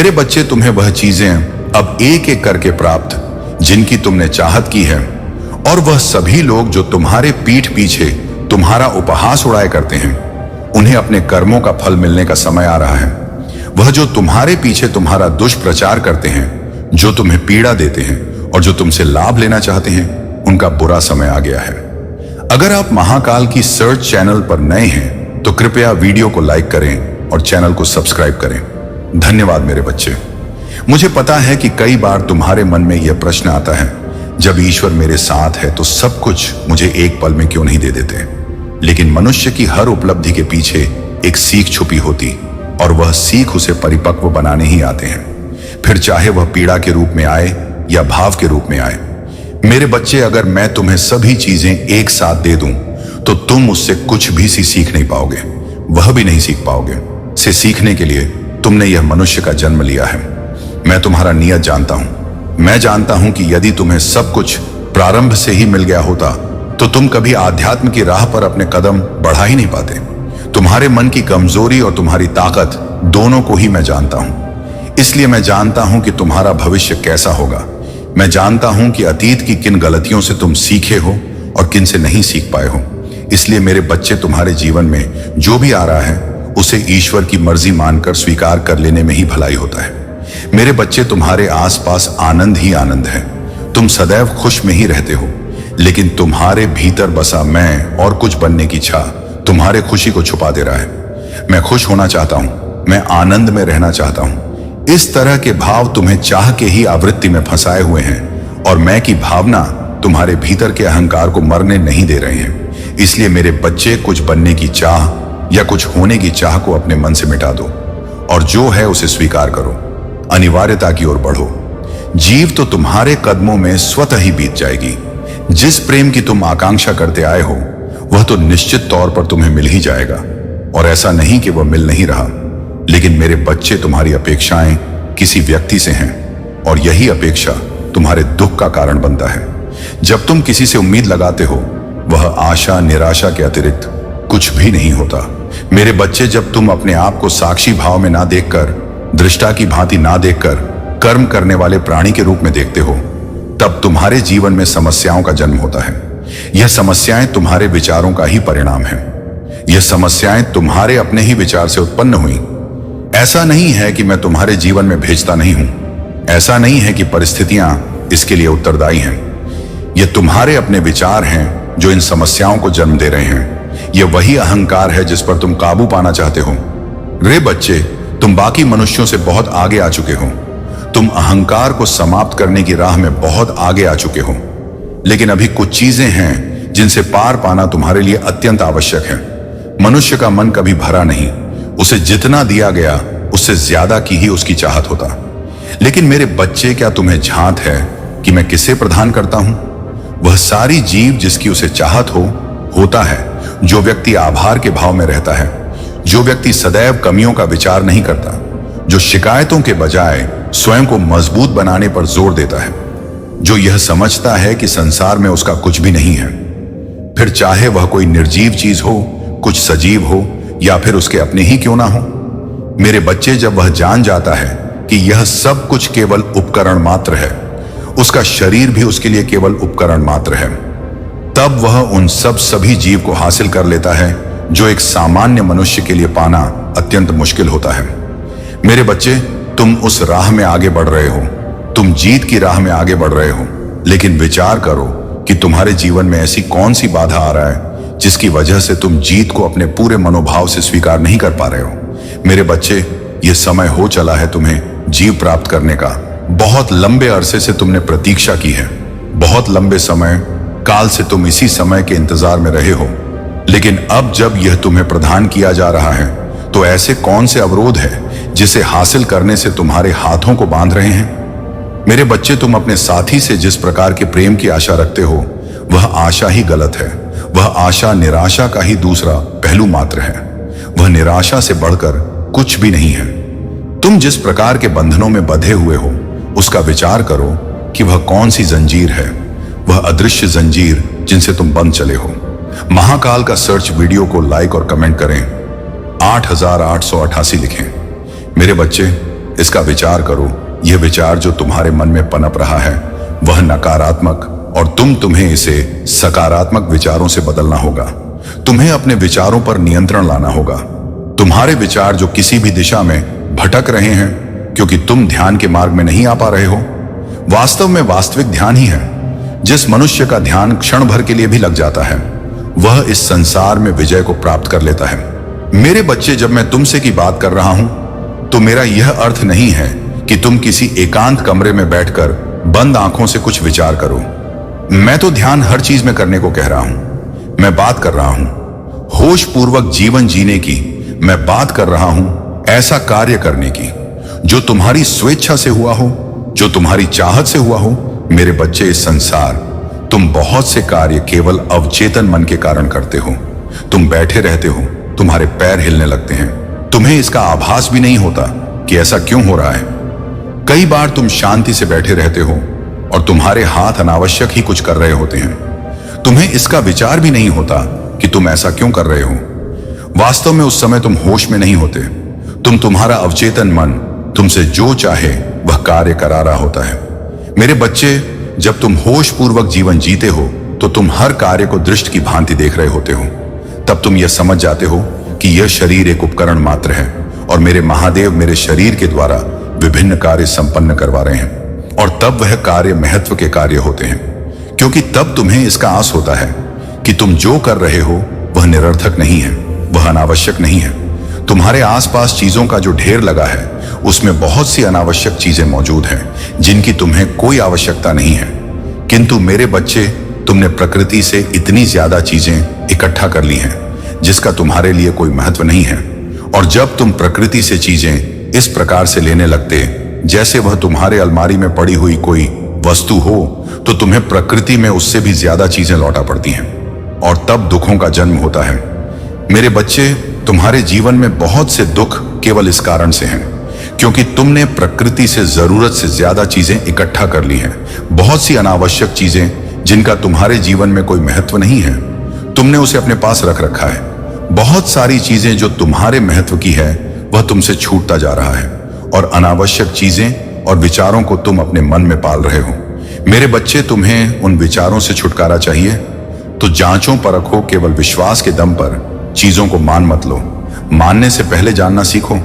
मेरे बच्चे, तुम्हें वह चीजें अब एक एक करके प्राप्त जिनकी तुमने चाहत की है, और वह सभी लोग जो तुम्हारे पीठ पीछे तुम्हारा उपहास उड़ाया करते हैं, उन्हें अपने कर्मों का फल मिलने का समय आ रहा है। वह जो तुम्हारे पीछे तुम्हारा दुष्प्रचार करते हैं, जो तुम्हें पीड़ा देते हैं और जो तुमसे लाभ लेना चाहते हैं, उनका बुरा समय आ गया है। अगर आप महाकाल की सर्च चैनल पर नए हैं तो कृपया वीडियो को लाइक करें और चैनल को सब्सक्राइब करें। धन्यवाद मेरे बच्चे। मुझे पता है कि कई बार तुम्हारे मन में यह प्रश्न आता है, जब ईश्वर मेरे साथ है तो सब कुछ मुझे एक पल में क्यों नहीं दे देते। लेकिन मनुष्य की हर उपलब्धि के पीछे एक सीख छुपी होती, और वह सीख उसे परिपक्व बनाने ही आते हैं, फिर चाहे वह पीड़ा के रूप में आए या भाव के रूप में आए। मेरे बच्चे, अगर मैं तुम्हें सभी चीजें एक साथ दे दूं तो तुम उससे कुछ भी सीख नहीं पाओगे, वह भी नहीं सीख पाओगे। से सीखने के लिए तुमने यह मनुष्य का जन्म लिया है। मैं तुम्हारा नियत जानता हूं। मैं जानता हूं कि यदि तुम्हें सब कुछ प्रारंभ से ही मिल गया होता तो तुम कभी आध्यात्म की राह पर अपने कदम बढ़ा ही नहीं पाते। तुम्हारे मन की कमजोरी और तुम्हारी ताकत दोनों को ही मैं जानता हूं। इसलिए मैं जानता हूं कि तुम्हारा भविष्य कैसा होगा। मैं जानता हूं कि अतीत की किन गलतियों से तुम सीखे हो और किन से नहीं सीख पाए हो। इसलिए मेरे बच्चे, तुम्हारे जीवन में जो भी आ रहा है उसे ईश्वर की मर्जी मानकर स्वीकार कर लेने में ही भलाई होता है। मेरे बच्चे, तुम्हारे आसपास आनंद ही आनंद है। तुम सदैव खुश में ही रहते हो, लेकिन तुम्हारे भीतर बसा मैं और कुछ बनने की इच्छा तुम्हारे खुशी को छुपा दे रहा है। मैं खुश होना चाहता हूं, मैं आनंद में रहना चाहता हूं। इस तरह के भाव तुम्हें चाह के ही आवृत्ति में फंसाए हुए हैं, और मैं की भावना तुम्हारे भीतर के अहंकार को मरने नहीं दे रहे हैं। इसलिए मेरे बच्चे, कुछ बनने की चाह या कुछ होने की चाह को अपने मन से मिटा दो, और जो है उसे स्वीकार करो। अनिवार्यता की ओर बढ़ो। जीव तो तुम्हारे कदमों में स्वतः ही बीत जाएगी। जिस प्रेम की तुम आकांक्षा करते आए हो वह तो निश्चित तौर पर तुम्हें मिल ही जाएगा, और ऐसा नहीं कि वह मिल नहीं रहा। लेकिन मेरे बच्चे, तुम्हारी अपेक्षाएं किसी व्यक्ति से हैं, और यही अपेक्षा तुम्हारे दुख का कारण बनता है। जब तुम किसी से उम्मीद लगाते हो, वह आशा निराशा के अतिरिक्त कुछ भी नहीं होता। मेरे बच्चे, जब तुम अपने आप को साक्षी भाव में ना देखकर, दृष्टा की भांति ना देखकर कर्म करने वाले प्राणी के रूप में देखते हो, तब तुम्हारे जीवन में समस्याओं का जन्म होता है। यह समस्याएं तुम्हारे विचारों का ही परिणाम है। यह समस्याएं तुम्हारे अपने ही विचार से उत्पन्न हुई। ऐसा नहीं है कि मैं तुम्हारे जीवन में भेजता नहीं हूं। ऐसा नहीं है कि परिस्थितियां इसके लिए उत्तरदायी हैं। यह तुम्हारे अपने विचार हैं जो इन समस्याओं को जन्म दे रहे हैं। यह वही अहंकार है जिस पर तुम काबू पाना चाहते हो। रे बच्चे, तुम बाकी मनुष्यों से बहुत आगे आ चुके हो। तुम अहंकार को समाप्त करने की राह में बहुत आगे आ चुके हो। लेकिन अभी कुछ चीजें हैं जिनसे पार पाना तुम्हारे लिए अत्यंत आवश्यक है। मनुष्य का मन कभी भरा नहीं। उसे जितना दिया गया उससे ज्यादा की ही उसकी चाहत होता। लेकिन मेरे बच्चे, क्या तुम्हें झांत है कि मैं किसे प्रदान करता हूं? वह सारी जीव जिसकी उसे चाहत होता है। जो व्यक्ति आभार के भाव में रहता है, जो व्यक्ति सदैव कमियों का विचार नहीं करता, जो शिकायतों के बजाय स्वयं को मजबूत बनाने पर जोर देता है, जो यह समझता है कि संसार में उसका कुछ भी नहीं है, फिर चाहे वह कोई निर्जीव चीज हो, कुछ सजीव हो, या फिर उसके अपने ही क्यों ना हो। मेरे बच्चे, जब वह जान जाता है कि यह सब कुछ केवल उपकरण मात्र है, उसका शरीर भी उसके लिए केवल उपकरण मात्र है, तब वह उन सभी जीव को हासिल कर लेता है जो एक सामान्य मनुष्य के लिए पाना अत्यंत मुश्किल होता है। मेरे बच्चे, तुम उस राह में आगे बढ़ रहे हो, तुम जीत की राह में आगे बढ़ रहे हो। लेकिन विचार करो कि तुम्हारे जीवन में ऐसी कौन सी बाधा आ रहा है जिसकी वजह से तुम जीत को अपने पूरे मनोभाव से स्वीकार नहीं कर पा रहे हो। मेरे बच्चे, यह समय हो चला है तुम्हें जीव प्राप्त करने का। बहुत लंबे अरसे से तुमने प्रतीक्षा की है। बहुत लंबे समय काल से तुम इसी समय के इंतजार में रहे हो। लेकिन अब जब यह तुम्हें प्रदान किया जा रहा है, तो ऐसे कौन से अवरोध है जिसे हासिल करने से तुम्हारे हाथों को बांध रहे हैं? मेरे बच्चे, तुम अपने साथी से जिस प्रकार के प्रेम की आशा रखते हो, वह आशा ही गलत है। वह आशा निराशा का ही दूसरा पहलू मात्र है। वह निराशा से बढ़कर कुछ भी नहीं है। तुम जिस प्रकार के बंधनों में बंधे हुए हो, उसका विचार करो कि वह कौन सी जंजीर है, वह अदृश्य जंजीर जिनसे तुम बंध चले हो। महाकाल का सर्च वीडियो को लाइक और कमेंट करें। 8888 लिखें। मेरे बच्चे, इसका विचार करो। यह विचार जो तुम्हारे मन में पनप रहा है वह नकारात्मक, और तुम्हें इसे सकारात्मक विचारों से बदलना होगा। तुम्हें अपने विचारों पर नियंत्रण लाना होगा। तुम्हारे विचार जो किसी भी दिशा में भटक रहे हैं क्योंकि तुम ध्यान के मार्ग में नहीं आ पा रहे हो, वास्तव में वास्तविक ध्यान ही है। जिस मनुष्य का ध्यान क्षण भर के लिए भी लग जाता है वह इस संसार में विजय को प्राप्त कर लेता है। मेरे बच्चे, जब मैं तुमसे की बात कर रहा हूं तो मेरा यह अर्थ नहीं है कि तुम किसी एकांत कमरे में बैठकर बंद आंखों से कुछ विचार करो। मैं तो ध्यान हर चीज में करने को कह रहा हूं। मैं बात कर रहा हूं होश पूर्वक जीवन जीने की। मैं बात कर रहा हूं ऐसा कार्य करने की जो तुम्हारी स्वेच्छा से हुआ हो, जो तुम्हारी चाहत से हुआ हो। मेरे बच्चे, इस संसार तुम बहुत से कार्य केवल अवचेतन मन के कारण करते हो। तुम बैठे रहते हो, तुम्हारे पैर हिलने लगते हैं, तुम्हें इसका आभास भी नहीं होता कि ऐसा क्यों हो रहा है। कई बार तुम शांति से बैठे रहते हो और तुम्हारे हाथ अनावश्यक ही कुछ कर रहे होते हैं। तुम्हें इसका विचार भी नहीं होता कि तुम ऐसा क्यों कर रहे हो। वास्तव में उस समय तुम होश में नहीं होते। तुम्हारा अवचेतन मन तुमसे जो चाहे वह कार्य करा रहा होता है। मेरे बच्चे, जब तुम होश पूर्वक जीवन जीते हो तो तुम हर कार्य को दृष्टि की भांति देख रहे होते हो। तब तुम यह समझ जाते हो कि यह शरीर एक उपकरण मात्र है और मेरे महादेव मेरे शरीर के द्वारा विभिन्न कार्य संपन्न करवा रहे हैं। और तब वह कार्य महत्व के कार्य होते हैं, क्योंकि तब तुम्हें इसका आस होता है कि तुम जो कर रहे हो वह निरर्थक नहीं है, वह अनावश्यक नहीं है। तुम्हारे आसपास चीजों का जो ढेर लगा है उसमें बहुत सी अनावश्यक चीजें मौजूद हैं जिनकी तुम्हें कोई आवश्यकता नहीं है। किंतु मेरे बच्चे, तुमने प्रकृति से इतनी ज्यादा चीजें इकट्ठा कर ली हैं जिसका तुम्हारे लिए कोई महत्व नहीं है। और जब तुम प्रकृति से चीजें इस प्रकार से लेने लगते जैसे वह तुम्हारे अलमारी में पड़ी हुई कोई वस्तु हो, तो तुम्हें प्रकृति में उससे भी ज्यादा चीजें लौटा पड़ती हैं और तब दुखों का जन्म होता है। मेरे बच्चे, तुम्हारे जीवन में बहुत से दुख केवल इस कारण से हैं क्योंकि तुमने प्रकृति से जरूरत से ज्यादा चीजें इकट्ठा कर ली हैं। बहुत सी अनावश्यक चीजें जिनका तुम्हारे जीवन में कोई महत्व नहीं है, तुमने उसे अपने पास रख रखा है। बहुत सारी चीजें जो तुम्हारे महत्व की है वह तुमसे छूटता जा रहा है और अनावश्यक चीजें और विचारों को तुम अपने मन में पाल रहे हो। मेरे बच्चे, तुम्हें उन विचारों से छुटकारा चाहिए तो जांचों परखो। केवल विश्वास के दम पर चीजों को मान मत लो। मानने से पहले जानना सीखो।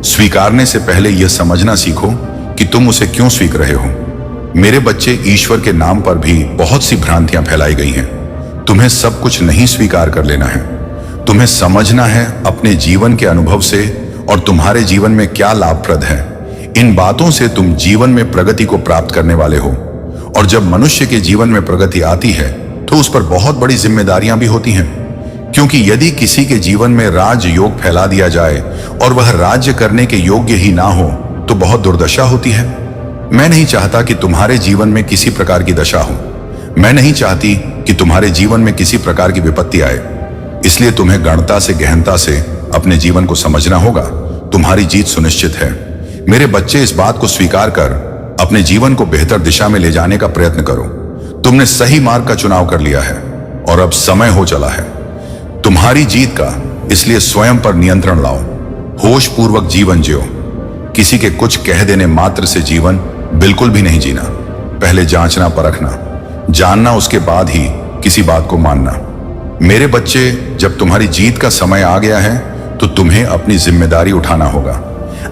स्वीकारने से पहले यह समझना सीखो कि तुम उसे क्यों स्वीकार रहे हो। मेरे बच्चे, ईश्वर के नाम पर भी बहुत सी भ्रांतियां फैलाई गई हैं। तुम्हें सब कुछ नहीं स्वीकार कर लेना है। तुम्हें समझना है अपने जीवन के अनुभव से और तुम्हारे जीवन में क्या लाभप्रद है। इन बातों से तुम जीवन में प्रगति को प्राप्त करने वाले हो। और जब मनुष्य के जीवन में प्रगति आती है तो उस पर बहुत बड़ी जिम्मेदारियां भी होती हैं, क्योंकि यदि किसी के जीवन में राज योग फैला दिया जाए और वह राज्य करने के योग्य ही ना हो तो बहुत दुर्दशा होती है। मैं नहीं चाहता कि तुम्हारे जीवन में किसी प्रकार की दशा हो। मैं नहीं चाहती कि तुम्हारे जीवन में किसी प्रकार की विपत्ति आए। इसलिए तुम्हें गणता से गहनता से अपने जीवन को समझना होगा। तुम्हारी जीत सुनिश्चित है। मेरे बच्चे, इस बात को स्वीकार कर अपने जीवन को बेहतर दिशा में ले जाने का प्रयत्न करो। तुमने सही मार्ग का चुनाव कर लिया है और अब समय हो चला है तुम्हारी जीत का। इसलिए स्वयं पर नियंत्रण लाओ। होश पूर्वक जीवन जियो। किसी के कुछ कह देने मात्र से जीवन बिल्कुल भी नहीं जीना। पहले जांचना, परखना, जानना, उसके बाद ही किसी बात को मानना। मेरे बच्चे, जब तुम्हारी जीत का समय आ गया है तो तुम्हें अपनी जिम्मेदारी उठाना होगा।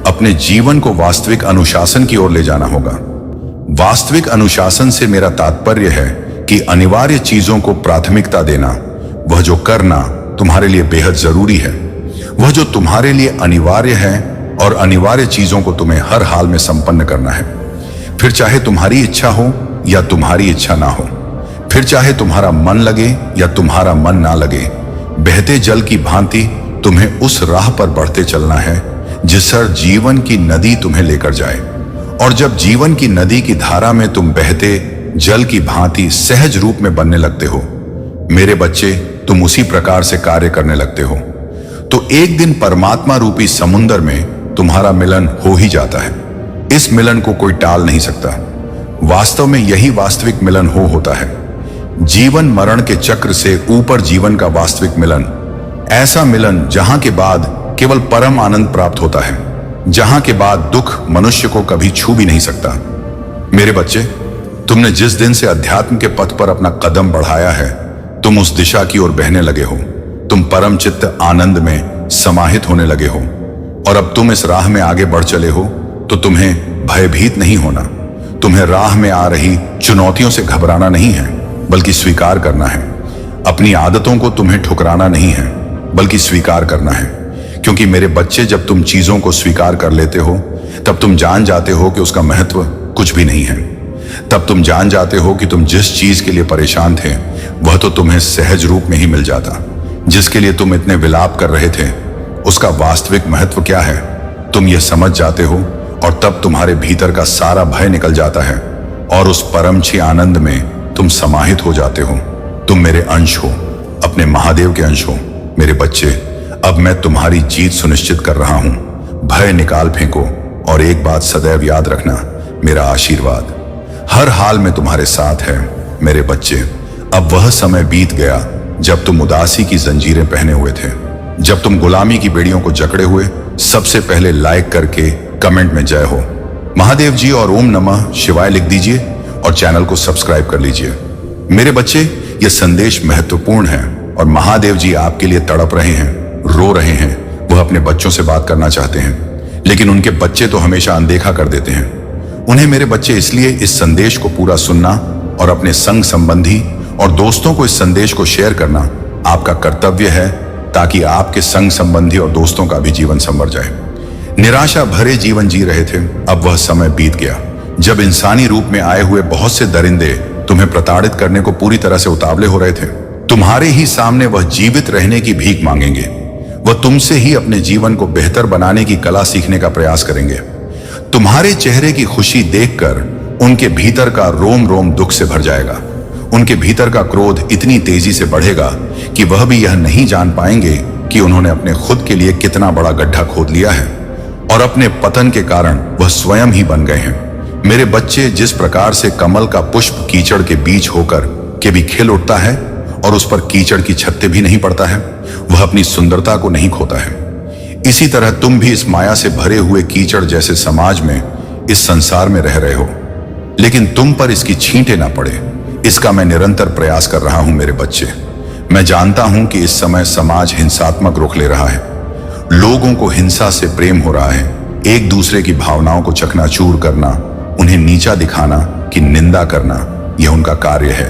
अपने जीवन को वास्तविक अनुशासन की ओर ले जाना होगा। वास्तविक अनुशासन से मेरा तात्पर्य है कि अनिवार्य चीजों को प्राथमिकता देना। वह जो करना तुम्हारे लिए बेहद जरूरी है, वह जो तुम्हारे लिए अनिवार्य है, और अनिवार्य चीजों को तुम्हें हर हाल में संपन्न करना है। फिर चाहे तुम्हारी इच्छा हो या तुम्हारी इच्छा ना हो, फिर चाहे तुम्हारा मन लगे या तुम्हारा मन ना लगे, बहते जल की भांति तुम्हें उस राह पर बढ़ते चलना है जिस पर जीवन की नदी तुम्हें लेकर जाए। और जब जीवन की नदी की धारा में तुम बहते जल की भांति सहज रूप में बनने लगते हो, मेरे बच्चे, तुम उसी प्रकार से कार्य करने लगते हो, तो एक दिन परमात्मा रूपी समुद्र में तुम्हारा मिलन हो ही जाता है। इस मिलन को कोई टाल नहीं सकता। वास्तव में यही वास्तविक मिलन होता है। जीवन मरण के चक्र से ऊपर जीवन का वास्तविक मिलन, ऐसा मिलन जहां के बाद केवल परम आनंद प्राप्त होता है। जहां के बाद दुख मनुष्य को कभी छू भी नहीं सकता। मेरे बच्चे, तुमने जिस दिन से अध्यात्म के पथ पर अपना कदम बढ़ाया है, तुम उस दिशा की ओर बहने लगे हो। तुम परम चित्त आनंद में समाहित होने लगे हो और अब तुम इस राह में आगे बढ़ चले हो तो तुम्हें भयभीत नहीं होना। तुम्हें राह में आ रही चुनौतियों से घबराना नहीं है, बल्कि स्वीकार करना है। अपनी आदतों को तुम्हें ठुकराना नहीं है, बल्कि स्वीकार करना है। क्योंकि मेरे बच्चे, जब तुम चीजों को स्वीकार कर लेते हो तब तुम जान जाते हो कि उसका महत्व कुछ भी नहीं है। तब तुम जान जाते हो कि तुम जिस चीज के लिए परेशान थे वह तो तुम्हें सहज रूप में ही मिल जाता। जिसके लिए तुम इतने विलाप कर रहे थे उसका वास्तविक महत्व क्या है तुम यह समझ जाते हो, और तब तुम्हारे भीतर का सारा भय निकल जाता है और उस परमछी आनंद में तुम समाहित हो जाते हो। तुम मेरे अंश हो, अपने महादेव के अंश हो। मेरे बच्चे, अब मैं तुम्हारी जीत सुनिश्चित कर रहा हूं। भय निकाल फेंको और एक बात सदैव याद रखना, मेरा आशीर्वाद हर हाल में तुम्हारे साथ है। मेरे बच्चे, अब वह समय बीत गया जब तुम उदासी की जंजीरें पहने हुए थे, जब तुम गुलामी की बेड़ियों को जकड़े हुए। सबसे पहले लाइक करके कमेंट में जय हो महादेव जी और ओम नमः शिवाय लिख दीजिए और चैनल को सब्सक्राइब कर लीजिए। मेरे बच्चे, यह संदेश महत्वपूर्ण है और महादेव जी आपके लिए तड़प रहे हैं, रो रहे हैं। वह अपने बच्चों से बात करना चाहते हैं, लेकिन उनके बच्चे तो हमेशा अनदेखा कर देते हैं उन्हें। मेरे बच्चे, इसलिए इस संदेश को पूरा सुनना और अपने संग संबंधी और दोस्तों को इस संदेश को शेयर करना आपका कर्तव्य है, ताकि आपके संग संबंधी और दोस्तों का भी जीवन संवर जाए। निराशा भरे जीवन जी रहे थे, अब वह समय बीत गया जब इंसानी रूप में आए हुए बहुत से दरिंदे तुम्हें प्रताड़ित करने को पूरी तरह से उतावले हो रहे थे। तुम्हारे ही सामने वह जीवित रहने की भीख मांगेंगे। वह तुमसे ही अपने जीवन को बेहतर बनाने की कला सीखने का प्रयास करेंगे। तुम्हारे चेहरे की खुशी देखकर उनके भीतर का रोम रोम दुख से भर जाएगा। उनके भीतर का क्रोध इतनी तेजी से बढ़ेगा कि वह भी यह नहीं जान पाएंगे कि उन्होंने अपने खुद के लिए कितना बड़ा गड्ढा खोद लिया है और अपने पतन के कारण वह स्वयं ही बन गए हैं। मेरे बच्चे, जिस प्रकार से कमल का पुष्प कीचड़ के बीच होकर के भी खिल उठता है और उस पर कीचड़ की छत्ते भी नहीं पड़ता है, वह अपनी सुंदरता को नहीं खोता है। इसी तरह तुम भी इस माया से भरे हुए कीचड़ जैसे समाज में, इस संसार में रह रहे हो, लेकिन तुम पर इसकी छींटे ना पड़े, इसका मैं निरंतर प्रयास कर रहा हूं। मेरे बच्चे, मैं जानता हूं कि इस समय समाज हिंसात्मक रुख ले रहा है। लोगों को हिंसा से प्रेम हो रहा है। एक दूसरे की भावनाओं को चकनाचूर करना, उन्हें नीचा दिखाना कि निंदा करना, यह उनका कार्य है।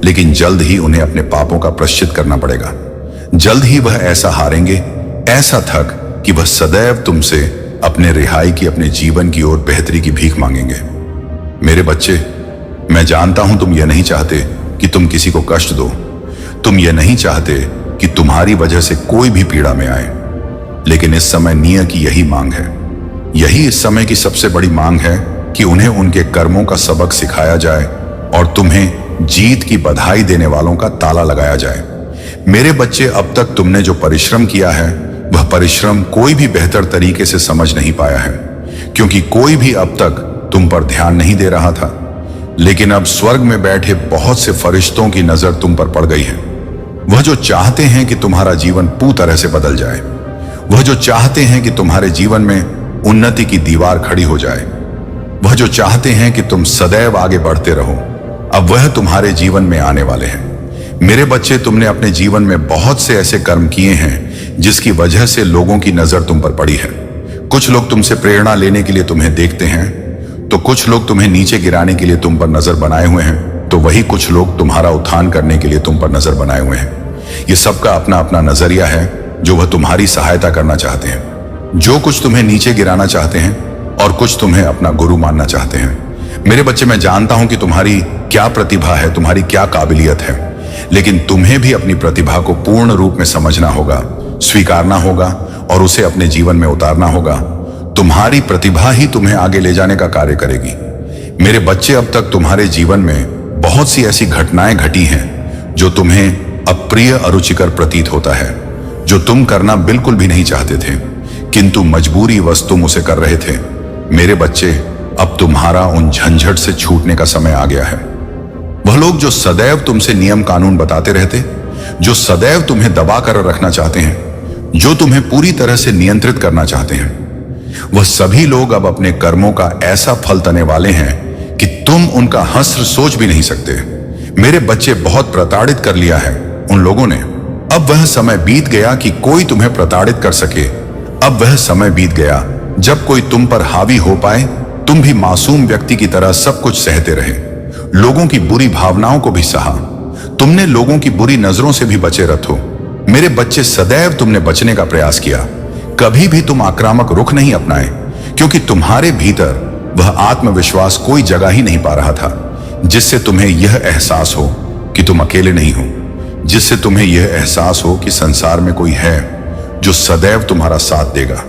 लेकिन जल्द ही उन्हें अपने पापों का प्रायश्चित करना पड़ेगा। जल्द ही वह ऐसा हारेंगे, ऐसा थक कि वह सदैव तुमसे अपने रिहाई की, अपने जीवन की ओर बेहतरी की भीख मांगेंगे। मेरे बच्चे, मैं जानता हूं तुम यह नहीं चाहते कि तुम किसी को कष्ट दो। तुम यह नहीं चाहते कि तुम्हारी वजह से कोई भी पीड़ा में आए, लेकिन इस समय नियम की यही मांग है। यही इस समय की सबसे बड़ी मांग है कि उन्हें उनके कर्मों का सबक सिखाया जाए और तुम्हें जीत की बधाई देने वालों का ताला लगाया जाए। मेरे बच्चे, अब तक तुमने जो परिश्रम किया है वह परिश्रम कोई भी बेहतर तरीके से समझ नहीं पाया है, क्योंकि कोई भी अब तक तुम पर ध्यान नहीं दे रहा था। लेकिन अब स्वर्ग में बैठे बहुत से फरिश्तों की नजर तुम पर पड़ गई है। वह जो चाहते हैं कि तुम्हारा जीवन पूरी तरह से बदल जाए, वह जो चाहते हैं कि तुम्हारे जीवन में उन्नति की दीवार खड़ी हो जाए, वह जो चाहते हैं कि तुम सदैव आगे बढ़ते रहो, अब वह तुम्हारे जीवन में आने वाले हैं। मेरे बच्चे, तुमने अपने जीवन में बहुत से ऐसे कर्म किए हैं जिसकी वजह से लोगों की नजर तुम पर पड़ी है। कुछ लोग तुमसे प्रेरणा लेने के लिए तुम्हें देखते हैं, तो कुछ लोग तुम्हें नीचे गिराने के लिए तुम पर नजर बनाए हुए हैं, तो वही कुछ लोग तुम्हारा उत्थान करने के लिए तुम पर नजर बनाए हुए हैं। ये सबका अपना अपना नजरिया है जो वह तुम्हारी सहायता करना चाहते हैं। जो कुछ तुम्हें नीचे गिराना चाहते हैं और कुछ तुम्हें अपना गुरु मानना चाहते हैं। मेरे बच्चे, मैं जानता हूं कि तुम्हारी क्या प्रतिभा है, तुम्हारी क्या काबिलियत है, लेकिन तुम्हें भी अपनी प्रतिभा को पूर्ण रूप में समझना होगा, स्वीकारना होगा और उसे अपने जीवन में उतारना होगा। तुम्हारी प्रतिभा ही तुम्हें आगे ले जाने का कार्य करेगी। मेरे बच्चे, अब तक तुम्हारे जीवन में बहुत सी ऐसी घटनाएं घटी हैं जो तुम्हें अप्रिय, अरुचिकर प्रतीत होता है, जो तुम करना बिल्कुल भी नहीं चाहते थे, किंतु मजबूरीवश तुम उसे कर रहे थे। मेरे बच्चे, अब तुम्हारा उन झंझट से छूटने का समय आ गया है। वह लोग जो सदैव तुमसे नियम कानून बताते रहते, जो सदैव तुम्हें दबा कर रखना चाहते हैं, जो तुम्हें पूरी तरह से नियंत्रित करना चाहते हैं, वह सभी लोग अब अपने कर्मों का ऐसा फल तने वाले हैं कि तुम उनका हस्र सोच भी नहीं सकते। मेरे बच्चे, बहुत प्रताड़ित कर लिया है उन लोगों ने। अब वह समय बीत गया कि कोई तुम्हें प्रताड़ित कर सके। अब वह समय बीत गया जब कोई तुम पर हावी हो पाए। तुम भी मासूम व्यक्ति की तरह सब कुछ सहते रहे, लोगों की बुरी भावनाओं को भी सहा। तुमने लोगों की बुरी नजरों से भी बचे रहो। मेरे बच्चे, सदैव तुमने बचने का प्रयास किया। कभी भी तुम आक्रामक रुख नहीं अपनाए, क्योंकि तुम्हारे भीतर वह आत्मविश्वास कोई जगह ही नहीं पा रहा था जिससे तुम्हें यह एहसास हो कि तुम अकेले नहीं हो, जिससे तुम्हें यह एहसास हो कि संसार में कोई है जो सदैव तुम्हारा साथ देगा।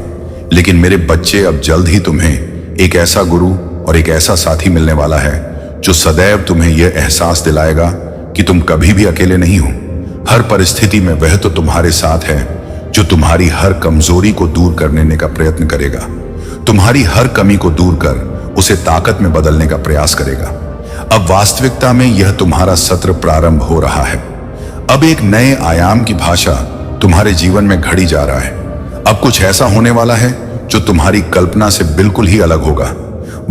लेकिन मेरे बच्चे, अब जल्द ही तुम्हें एक ऐसा गुरु और एक ऐसा साथी मिलने वाला है जो सदैव तुम्हें यह एहसास दिलाएगा कि तुम कभी भी अकेले नहीं हो। हर परिस्थिति में वह तो तुम्हारे साथ है जो तुम्हारी हर कमजोरी को दूर करने का प्रयत्न करेगा, तुम्हारी हर कमी को दूर कर उसे ताकत में बदलने का प्रयास करेगा। अब वास्तविकता में यह तुम्हारा सत्र प्रारंभ हो रहा है। अब एक नए आयाम की भाषा तुम्हारे जीवन में घड़ी जा रहा है। अब कुछ ऐसा होने वाला है जो तुम्हारी कल्पना से बिल्कुल ही अलग होगा।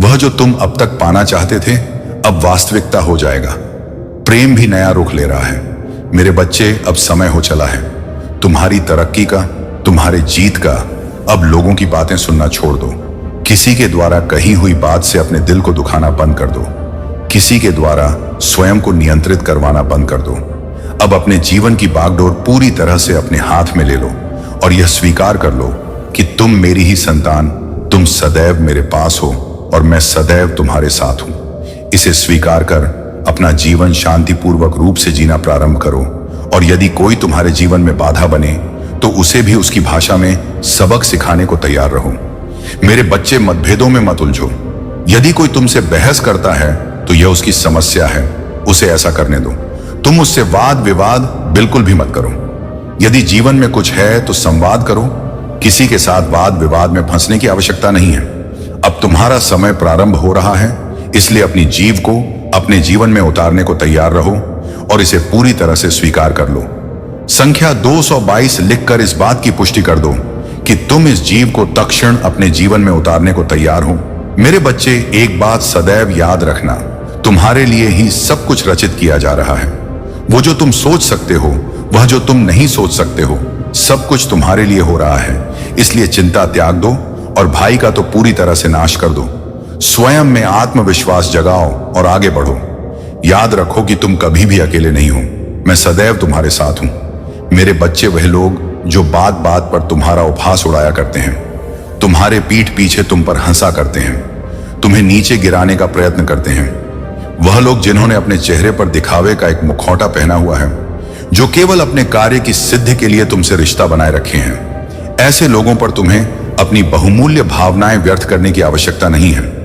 वह जो तुम अब तक पाना चाहते थे अब वास्तविकता हो जाएगा। प्रेम भी नया रुख ले रहा है। मेरे बच्चे, अब समय हो चला है तुम्हारी तरक्की का, तुम्हारे जीत का। अब लोगों की बातें सुनना छोड़ दो। किसी के द्वारा कही हुई बात से अपने दिल को दुखाना बंद कर दो। किसी के द्वारा स्वयं को नियंत्रित करवाना बंद कर दो। अब अपने जीवन की बागडोर पूरी तरह से अपने हाथ में ले लो और यह स्वीकार कर लो कि तुम मेरी ही संतान, तुम सदैव मेरे पास हो और मैं सदैव तुम्हारे साथ हूं। इसे स्वीकार कर अपना जीवन शांतिपूर्वक रूप से जीना प्रारंभ करो। और यदि कोई तुम्हारे जीवन में बाधा बने तो उसे भी उसकी भाषा में सबक सिखाने को तैयार रहो। मेरे बच्चे, मतभेदों में मत उलझो। यदि कोई तुमसे बहस करता है तो यह उसकी समस्या है, उसे ऐसा करने दो। तुम उससे वाद विवाद बिल्कुल भी मत करो। यदि जीवन में कुछ है तो संवाद करो। किसी के साथ वाद विवाद में फंसने की आवश्यकता नहीं है। अब तुम्हारा समय प्रारंभ हो रहा है, इसलिए अपनी जीव को अपने जीवन में उतारने को तैयार रहो और इसे पूरी तरह से स्वीकार कर लो। संख्या 222 लिखकर इस बात की पुष्टि कर दो कि तुम इस जीव को तत्क्षण अपने जीवन में उतारने को तैयार हो। मेरे बच्चे, एक बात सदैव याद रखना, तुम्हारे लिए ही सब कुछ रचित किया जा रहा है। वो जो तुम सोच सकते हो, वह जो तुम नहीं सोच सकते हो, सब कुछ तुम्हारे लिए हो रहा है। इसलिए चिंता त्याग दो और भाई का तो पूरी तरह से नाश कर दो। स्वयं में आत्मविश्वास जगाओ और आगे बढ़ो। याद रखो कि तुम कभी भी अकेले नहीं हो, मैं सदैव तुम्हारे साथ हूं। मेरे बच्चे, वह लोग जो बात बात पर तुम्हारा उपहास उड़ाया करते हैं, तुम्हारे पीठ पीछे तुम पर हंसा करते हैं, तुम्हें नीचे गिराने का प्रयत्न करते हैं, वह लोग जिन्होंने अपने चेहरे पर दिखावे का एक मुखौटा पहना हुआ है, जो केवल अपने कार्य की सिद्धि के लिए तुमसे रिश्ता बनाए रखे हैं, ऐसे लोगों पर तुम्हें अपनी बहुमूल्य भावनाएं व्यर्थ करने की आवश्यकता नहीं है।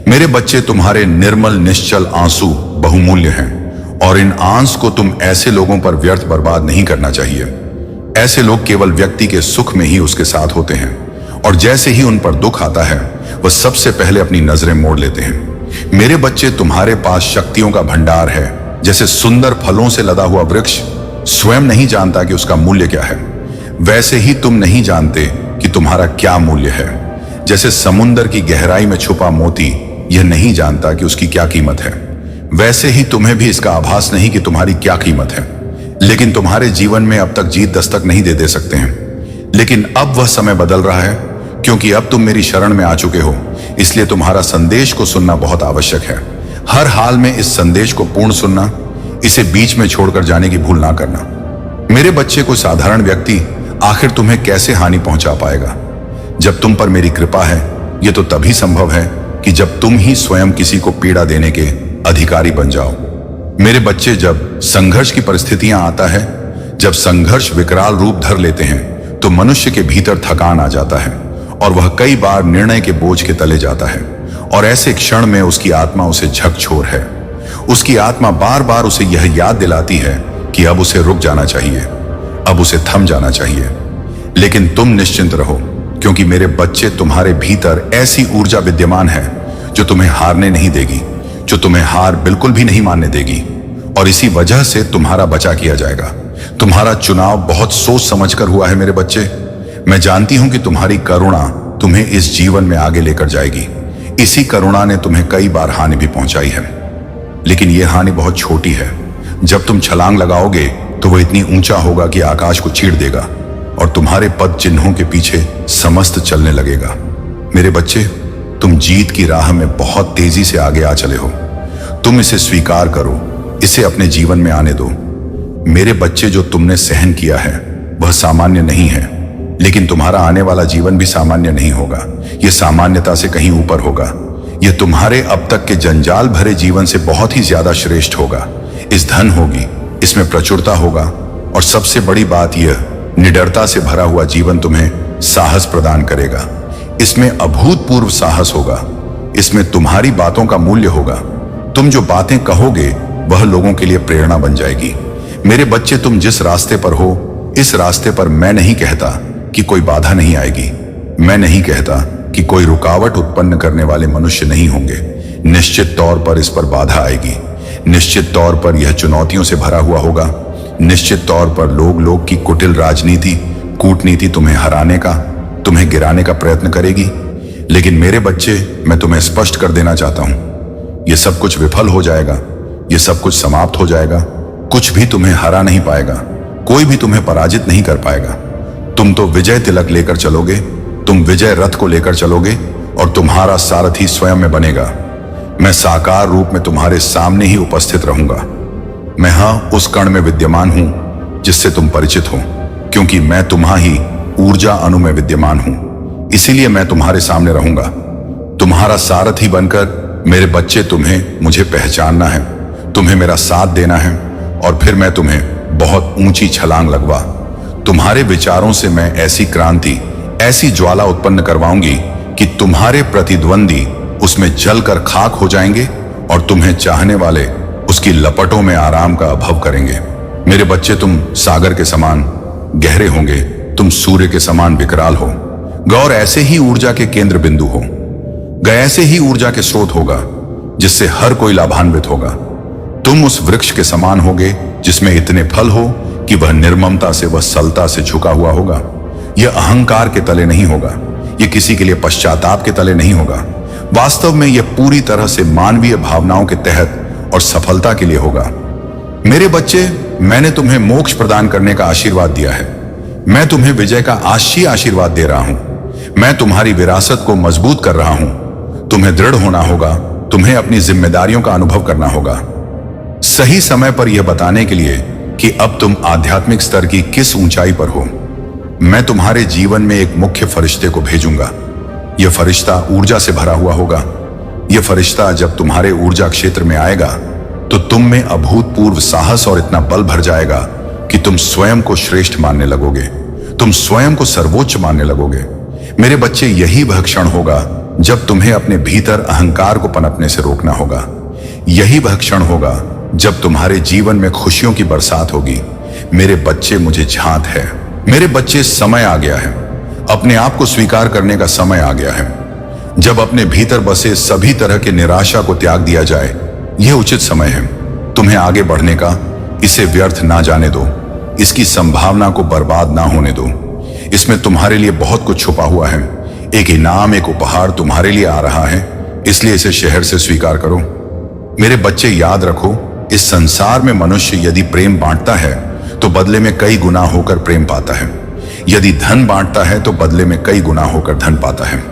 मेरे बच्चे, तुम्हारे निर्मल निश्चल आंसू बहुमूल्य हैं और इन आंस को तुम ऐसे लोगों पर व्यर्थ बर्बाद नहीं करना चाहिए। ऐसे लोग केवल व्यक्ति के सुख में ही उसके साथ होते हैं और जैसे ही उन पर दुख आता है वह सबसे पहले अपनी नजरें मोड़ लेते हैं। मेरे बच्चे, तुम्हारे पास शक्तियों का भंडार है। जैसे सुंदर फलों से लदा हुआ वृक्ष स्वयं नहीं जानता कि उसका मूल्य क्या है, वैसे ही तुम नहीं जानते कि तुम्हारा क्या मूल्य है। जैसे समुद्र की गहराई में छुपा मोती यह नहीं जानता कि उसकी क्या कीमत है, वैसे ही तुम्हें भी इसका आभास नहीं कि तुम्हारी क्या कीमत है। लेकिन तुम्हारे जीवन में अब तक जीत दस्तक नहीं दे सकते हैं। लेकिन अब वह समय बदल रहा है, क्योंकि अब तुम मेरी शरण में आ चुके हो। इसलिए तुम्हारा संदेश को सुनना बहुत आवश्यक है। हर हाल में इस संदेश को पूर्ण सुनना, इसे बीच में छोड़कर जाने की भूल ना करना। मेरे बच्चे, को साधारण व्यक्ति आखिर तुम्हें कैसे हानि पहुंचा पाएगा? जब तुम पर मेरी कृपा है, यह तो तभी संभव है कि जब तुम ही स्वयं किसी को पीड़ा देने के अधिकारी बन जाओ। मेरे बच्चे, जब संघर्ष की परिस्थितियां आता है, जब संघर्ष विकराल रूप धर लेते हैं, तो मनुष्य के भीतर थकान आ जाता है और वह कई बार निर्णय के बोझ के तले जाता है और ऐसे क्षण में उसकी आत्मा उसे झकझोर है। उसकी आत्मा बार बार उसे यह याद दिलाती है कि अब उसे रुक जाना चाहिए, अब उसे थम जाना चाहिए। लेकिन तुम निश्चिंत रहो, क्योंकि मेरे बच्चे, तुम्हारे भीतर ऐसी ऊर्जा विद्यमान है जो तुम्हें हारने नहीं देगी, जो तुम्हें हार बिल्कुल भी नहीं मानने देगी। और इसी वजह से तुम्हारा बचा किया जाएगा। तुम्हारा चुनाव बहुत सोच समझकर हुआ है मेरे बच्चे। मैं जानती हूं कि तुम्हारी करुणा तुम्हें इस जीवन में आगे लेकर जाएगी। इसी करुणा ने तुम्हें कई बार हानि भी पहुंचाई है, लेकिन यह हानि बहुत छोटी है। जब तुम छलांग लगाओगे तो वह इतनी ऊंचा होगा कि आकाश को चीर देगा और तुम्हारे पद चिन्हों के पीछे समस्त चलने लगेगा। मेरे बच्चे, तुम जीत की राह में बहुत तेजी से आगे आ चले हो। तुम इसे स्वीकार करो, इसे अपने जीवन में आने दो। मेरे बच्चे, जो तुमने सहन किया है वह सामान्य नहीं है, लेकिन तुम्हारा आने वाला जीवन भी सामान्य नहीं होगा। यह सामान्यता से कहीं ऊपर होगा। यह तुम्हारे अब तक के जंजाल भरे जीवन से बहुत ही ज्यादा श्रेष्ठ होगा। इस धन होगी, इसमें प्रचुरता होगा, और सबसे बड़ी बात यह, निडरता से भरा हुआ जीवन तुम्हें साहस प्रदान करेगा। इसमें अभूतपूर्व साहस होगा। इसमें तुम्हारी बातों का मूल्य होगा। तुम जो बातें कहोगे वह लोगों के लिए प्रेरणा बन जाएगी। मेरे बच्चे, तुम जिस रास्ते पर हो, इस रास्ते पर मैं नहीं कहता कि कोई बाधा नहीं आएगी। मैं नहीं कहता कि कोई रुकावट उत्पन्न करने वाले मनुष्य नहीं होंगे। निश्चित तौर पर इस पर बाधा आएगी। निश्चित तौर पर यह चुनौतियों से भरा हुआ होगा। निश्चित तौर पर लोग की कुटिल राजनीति, कूटनीति तुम्हें हराने का, तुम्हें गिराने का प्रयत्न करेगी। लेकिन मेरे बच्चे, मैं तुम्हें स्पष्ट कर देना चाहता हूं, यह सब कुछ विफल हो जाएगा। यह सब कुछ समाप्त हो जाएगा। कुछ भी तुम्हें हरा नहीं पाएगा। कोई भी तुम्हें पराजित नहीं कर पाएगा। तुम तो विजय तिलक लेकर चलोगे। तुम विजय रथ को लेकर चलोगे और तुम्हारा सारथी स्वयं में बनेगा। मैं साकार रूप में तुम्हारे सामने ही उपस्थित रहूंगा। मैं उस कण में विद्यमान हूं जिससे तुम परिचित हो, क्योंकि मैं तुम्हारी ऊर्जा अणु में विद्यमान हूं। इसीलिए मैं तुम्हारे सामने रहूंगा, तुम्हारा सारथी बनकर। मेरे बच्चे, तुम्हें मुझे पहचानना है, तुम्हें मेरा साथ देना है, और फिर मैं तुम्हें बहुत ऊंची छलांग लगवा तुम्हारे विचारों से मैं ऐसी क्रांति, ऐसी ज्वाला उत्पन्न करवाऊंगी कि तुम्हारे प्रतिद्वंदी उसमें जलकर खाक हो जाएंगे और तुम्हें चाहने वाले उसकी लपटों में आराम का अनुभव करेंगे। मेरे बच्चे, तुम सागर के समान गहरे होंगे। तुम सूर्य के समान विकराल हो। गौर ऐसे ही ऊर्जा के केंद्र बिंदु हो। ऐसे ही ऊर्जा के स्रोत होगा जिससे हर कोई लाभान्वित होगा। तुम उस वृक्ष के समान होगे जिसमें इतने फल हो कि वह निर्ममता से, वह सलता से झुका हुआ होगा। यह अहंकार के तले नहीं होगा। यह किसी के लिए पश्चाताप के तले नहीं होगा। वास्तव में यह पूरी तरह से मानवीय भावनाओं के तहत और सफलता के लिए होगा। मेरे बच्चे, मैंने तुम्हें मोक्ष प्रदान करने का आशीर्वाद दिया है। मैं तुम्हें विजय का आशीर्वाद दे रहा हूं। मैं तुम्हारी विरासत को मजबूत कर रहा हूं। तुम्हें दृढ़ होना होगा। तुम्हें अपनी जिम्मेदारियों का अनुभव करना होगा, सही समय पर यह बताने के लिए कि अब तुम आध्यात्मिक स्तर की किस ऊंचाई पर हो। मैं तुम्हारे जीवन में एक मुख्य फरिश्ते को भेजूंगा। यह फरिश्ता ऊर्जा से भरा हुआ होगा। यह फरिश्ता जब तुम्हारे ऊर्जा क्षेत्र में आएगा तो तुम में अभूतपूर्व साहस और इतना बल भर जाएगा कि तुम स्वयं को श्रेष्ठ मानने लगोगे। तुम स्वयं को सर्वोच्च मानने लगोगे। मेरे बच्चे, यही वह क्षण होगा जब तुम्हें अपने भीतर अहंकार को पनपने से रोकना होगा। यही वह क्षण होगा जब तुम्हारे जीवन में खुशियों की बरसात होगी। मेरे बच्चे, मुझे झांत है। मेरे बच्चे, समय आ गया है। अपने आप को स्वीकार करने का समय आ गया है। जब अपने भीतर बसे सभी तरह के निराशा को त्याग दिया जाए, यह उचित समय है तुम्हें आगे बढ़ने का। इसे व्यर्थ ना जाने दो। इसकी संभावना को बर्बाद ना होने दो। इसमें तुम्हारे लिए बहुत कुछ छुपा हुआ है। एक इनाम, एक उपहार तुम्हारे लिए आ रहा है, इसलिए इसे शहर से स्वीकार करो। मेरे बच्चे, याद रखो, इस संसार में मनुष्य यदि प्रेम बांटता है तो बदले में कई गुना होकर प्रेम पाता है। यदि धन बांटता है तो बदले में कई गुना होकर धन पाता है।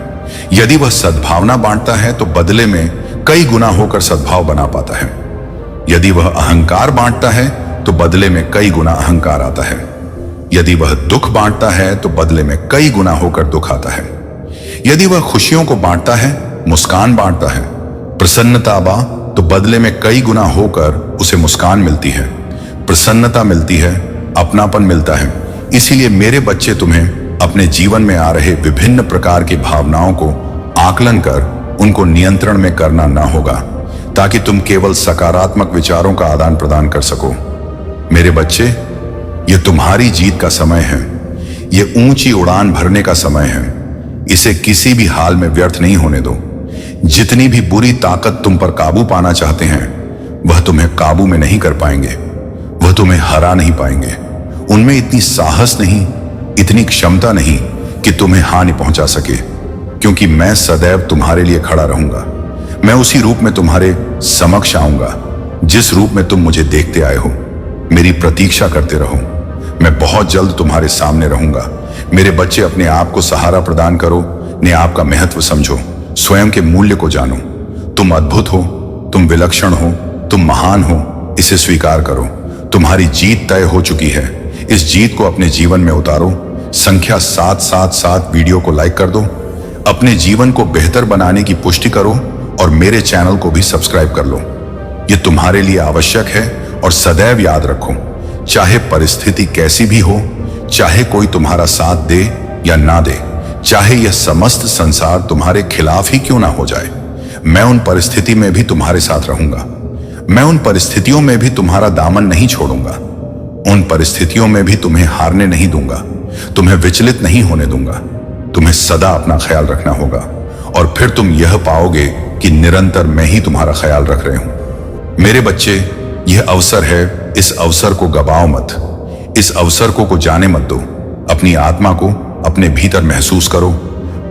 यदि वह सद्भावना बांटता है तो बदले में कई गुना होकर सद्भाव बना पाता है। यदि वह अहंकार बांटता है तो बदले में कई गुना अहंकार आता है। यदि वह दुख बांटता है तो बदले में कई गुना होकर दुख आता है। यदि वह खुशियों को बांटता है, मुस्कान बांटता है, प्रसन्नता तो बदले में कई गुना होकर उसे मुस्कान मिलती है, प्रसन्नता मिलती है, अपनापन मिलता है। इसीलिए मेरे बच्चे, तुम्हें अपने जीवन में आ रहे विभिन्न प्रकार की भावनाओं को आकलन कर उनको नियंत्रण में करना ना होगा, ताकि तुम केवल सकारात्मक विचारों का आदान प्रदान कर सको। मेरे बच्चे, यह तुम्हारी जीत का समय है। यह ऊंची उड़ान भरने का समय है। इसे किसी भी हाल में व्यर्थ नहीं होने दो। जितनी भी बुरी ताकत तुम पर काबू पाना चाहते हैं, वह तुम्हें काबू में नहीं कर पाएंगे। वह तुम्हें हरा नहीं पाएंगे। उनमें इतनी साहस नहीं, इतनी क्षमता नहीं कि तुम्हें हानि पहुंचा सके। क्योंकि मैं सदैव तुम्हारे लिए खड़ा रहूंगा। मैं उसी रूप में तुम्हारे समक्ष आऊंगा जिस रूप में तुम मुझे देखते आए हो। मेरी प्रतीक्षा करते रहो, मैं बहुत जल्द तुम्हारे सामने रहूंगा। मेरे बच्चे, अपने आप को सहारा प्रदान करो, ने आपका महत्व समझो, स्वयं के मूल्य को जानो। तुम अद्भुत हो, तुम विलक्षण हो, तुम महान हो, इसे स्वीकार करो। तुम्हारी जीत तय हो चुकी है, इस जीत को अपने जीवन में उतारो। संख्या 777 वीडियो को लाइक कर दो, अपने जीवन को बेहतर बनाने की पुष्टि करो और मेरे चैनल को भी सब्सक्राइब कर लो। ये तुम्हारे लिए आवश्यक है और सदैव याद रखो, चाहे परिस्थिति कैसी भी हो, चाहे कोई तुम्हारा साथ दे या ना दे, चाहे यह समस्त संसार तुम्हारे खिलाफ ही क्यों ना हो जाए, मैं उन परिस्थिति में भी तुम्हारे साथ रहूंगा। मैं उन परिस्थितियों में भी तुम्हारा दामन नहीं छोड़ूंगा। उन परिस्थितियों में भी तुम्हें हारने नहीं दूंगा, तुम्हें विचलित नहीं होने दूंगा। तुम्हें सदा अपना ख्याल रखना होगा और फिर तुम यह पाओगे कि निरंतर मैं ही तुम्हारा ख्याल रख रहे हूं। मेरे बच्चे, यह अवसर है, इस अवसर को गवाओ मत, इस अवसर को जाने मत दो। अपनी आत्मा को अपने भीतर महसूस करो,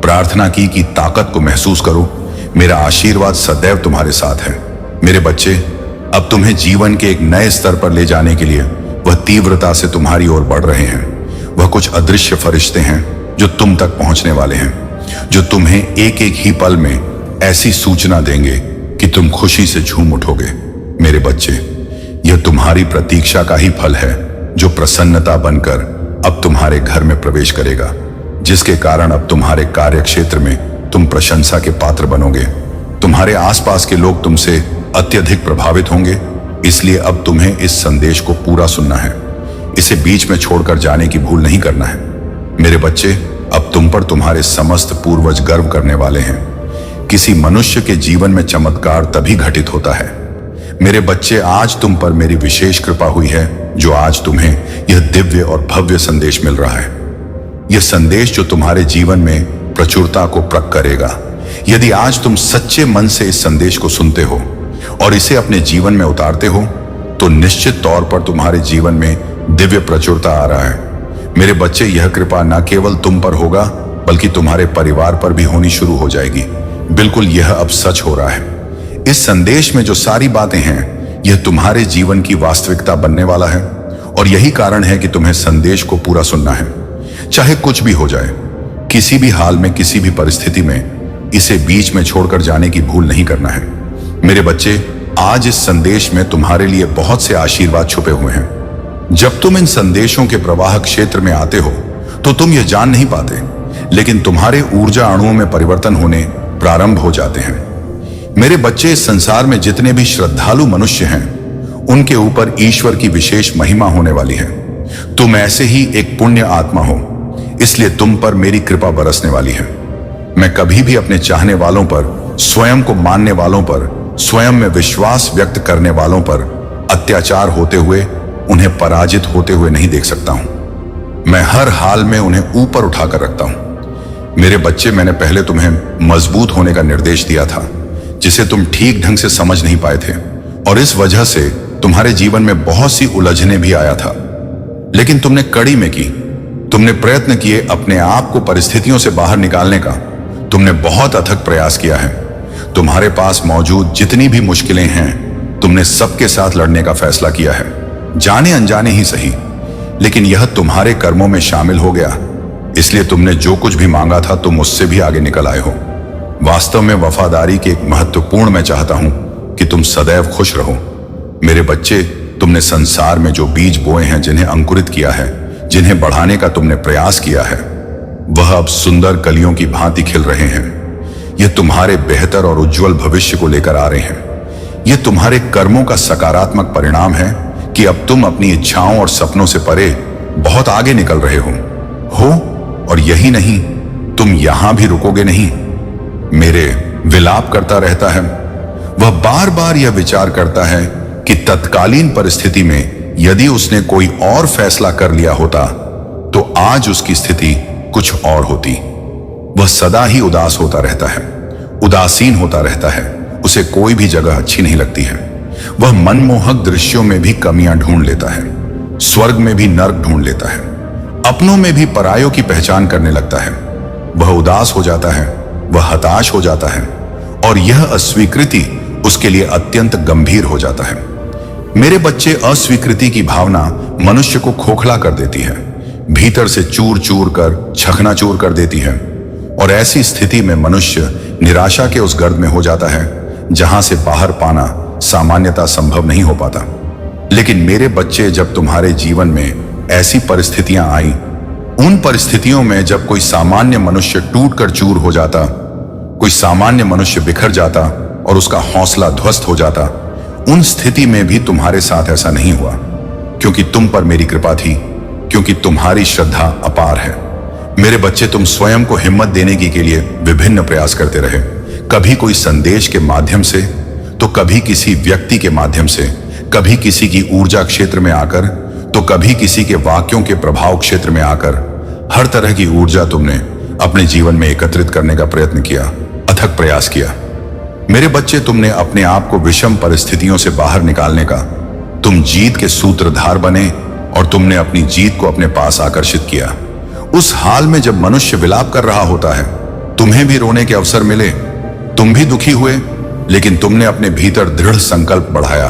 प्रार्थना की ताकत को महसूस करो। मेरा आशीर्वाद सदैव तुम्हारे साथ है। मेरे बच्चे, अब तुम्हें जीवन के एक नए स्तर पर ले जाने के लिए वह तीव्रता से तुम्हारी ओर बढ़ रहे हैं। वह कुछ अदृश्य फरिश्ते हैं जो तुम तक पहुंचने वाले हैं, जो तुम्हें एक एक ही पल में ऐसी सूचना देंगे कि तुम खुशी से झूम उठोगे। मेरे बच्चे, यह तुम्हारी प्रतीक्षा का ही फल है जो प्रसन्नता बनकर अब तुम्हारे घर में प्रवेश करेगा, जिसके कारण अब तुम्हारे कार्य क्षेत्र में तुम प्रशंसा के पात्र बनोगे। तुम्हारे आसपास के लोग तुमसे अत्यधिक प्रभावित होंगे, इसलिए अब तुम्हें इस संदेश को पूरा सुनना है। इसे बीच में छोड़कर जाने की भूल नहीं करना है। मेरे बच्चे, अब तुम पर तुम्हारे समस्त पूर्वज गर्व करने वाले हैं। किसी मनुष्य के जीवन में चमत्कार तभी घटित होता है। मेरे बच्चे, आज तुम पर मेरी विशेष कृपा हुई है जो आज तुम्हें यह दिव्य और भव्य संदेश मिल रहा है। यह संदेश जो तुम्हारे जीवन में प्रचुरता को प्रकट करेगा। यदि आज तुम सच्चे मन से इस संदेश को सुनते हो और इसे अपने जीवन में उतारते हो, तो निश्चित तौर पर तुम्हारे जीवन में दिव्य प्रचुरता आ रहा है। मेरे बच्चे, यह कृपा न केवल तुम पर होगा बल्कि तुम्हारे परिवार पर भी होनी शुरू हो जाएगी। बिल्कुल यह अब सच हो रहा है। इस संदेश में जो सारी बातें हैं, यह तुम्हारे जीवन की वास्तविकता बनने वाला है और यही कारण है कि तुम्हें संदेश को पूरा सुनना है। चाहे कुछ भी हो जाए, किसी भी हाल में, किसी भी परिस्थिति में इसे बीच में छोड़कर जाने की भूल नहीं करना है। मेरे बच्चे, आज इस संदेश में तुम्हारे लिए बहुत से आशीर्वाद छुपे हुए हैं। जब तुम इन संदेशों के प्रवाह क्षेत्र में आते हो तो तुम यह जान नहीं पाते, लेकिन तुम्हारे ऊर्जा अणुओं में परिवर्तन होने प्रारंभ हो जाते हैं। मेरे बच्चे, इस संसार में जितने भी श्रद्धालु मनुष्य हैं, उनके ऊपर ईश्वर की विशेष महिमा होने वाली है। तुम ऐसे ही एक पुण्य आत्मा हो, इसलिए तुम पर मेरी कृपा बरसने वाली है। मैं कभी भी अपने चाहने वालों पर, स्वयं को मानने वालों पर, स्वयं में विश्वास व्यक्त करने वालों पर अत्याचार होते हुए, उन्हें पराजित होते हुए नहीं देख सकता हूं। मैं हर हाल में उन्हें ऊपर उठाकर रखता हूं। मेरे बच्चे, मैंने पहले तुम्हें मजबूत होने का निर्देश दिया था, जिसे तुम ठीक ढंग से समझ नहीं पाए थे और इस वजह से तुम्हारे जीवन में बहुत सी उलझने भी आया था। लेकिन तुमने कड़ी में की, तुमने प्रयत्न किए अपने आप को परिस्थितियों से बाहर निकालने का। तुमने बहुत अथक प्रयास किया है। तुम्हारे पास मौजूद जितनी भी मुश्किलें हैं, तुमने सबके साथ लड़ने का फैसला किया है, जाने अनजाने ही सही, लेकिन यह तुम्हारे कर्मों में शामिल हो गया। इसलिए तुमने जो कुछ भी मांगा था, तुम उससे भी आगे निकल आए हो। वास्तव में वफादारी के एक महत्वपूर्ण मैं चाहता हूं कि तुम सदैव खुश रहो। मेरे बच्चे, तुमने संसार में जो बीज बोए हैं, जिन्हें अंकुरित किया है, जिन्हें बढ़ाने का तुमने प्रयास किया है, वह अब सुंदर कलियों की भांति खिल रहे हैं। यह तुम्हारे बेहतर और उज्जवल भविष्य को लेकर आ रहे हैं। यह तुम्हारे कर्मों का सकारात्मक परिणाम है कि अब तुम अपनी इच्छाओं और सपनों से परे बहुत आगे निकल रहे हो। और यही नहीं, तुम यहां भी रुकोगे नहीं। मेरे विलाप करता रहता है। वह बार बार यह विचार करता है कि तत्कालीन परिस्थिति में यदि उसने कोई और फैसला कर लिया होता तो आज उसकी स्थिति कुछ और होती। वह सदा ही उदास होता रहता है, उदासीन होता रहता है। उसे कोई भी जगह अच्छी नहीं लगती है। वह मनमोहक दृश्यों में भी कमियां ढूंढ लेता है, स्वर्ग में भी नर्क ढूंढ लेता है, अपनों में भी परायों की पहचान करने लगता है। वह उदास हो जाता है, वह हताश हो जाता है और यह अस्वीकृति उसके लिए अत्यंत गंभीर हो जाता है। मेरे बच्चे, अस्वीकृति की भावना मनुष्य को खोखला कर देती है, भीतर से चूर चूर कर चकनाचूर कर देती है और ऐसी स्थिति में मनुष्य निराशा के उस गर्त में हो जाता है जहां से बाहर पाना सामान्यतः संभव नहीं हो पाता। लेकिन मेरे बच्चे, जब तुम्हारे जीवन में ऐसी परिस्थितियां आई, उन परिस्थितियों में जब कोई सामान्य मनुष्य टूट कर चूर हो जाता, कोई सामान्य मनुष्य बिखर जाता और उसका हौसला ध्वस्त हो जाता, उन स्थिति में भी तुम्हारे साथ ऐसा नहीं हुआ, क्योंकि तुम पर मेरी कृपा थी, क्योंकि तुम्हारी श्रद्धा अपार है। मेरे बच्चे, तुम स्वयं को हिम्मत देने के लिए विभिन्न प्रयास करते रहे, कभी कोई संदेश के माध्यम से, तो कभी किसी व्यक्ति के माध्यम से, कभी किसी की ऊर्जा क्षेत्र में आकर, तो कभी किसी के वाक्यों के प्रभाव क्षेत्र में आकर। हर तरह की ऊर्जा तुमने अपने जीवन में एकत्रित करने का प्रयत्न किया, अथक प्रयास किया। मेरे बच्चे, तुमने अपने आप को विषम परिस्थितियों से बाहर निकालने का, तुम जीत के सूत्रधार बने और तुमने अपनी जीत को अपने पास आकर्षित किया। उस हाल में जब मनुष्य विलाप कर रहा होता है, तुम्हें भी रोने के अवसर मिले, तुम भी दुखी हुए, लेकिन तुमने अपने भीतर दृढ़ संकल्प बढ़ाया,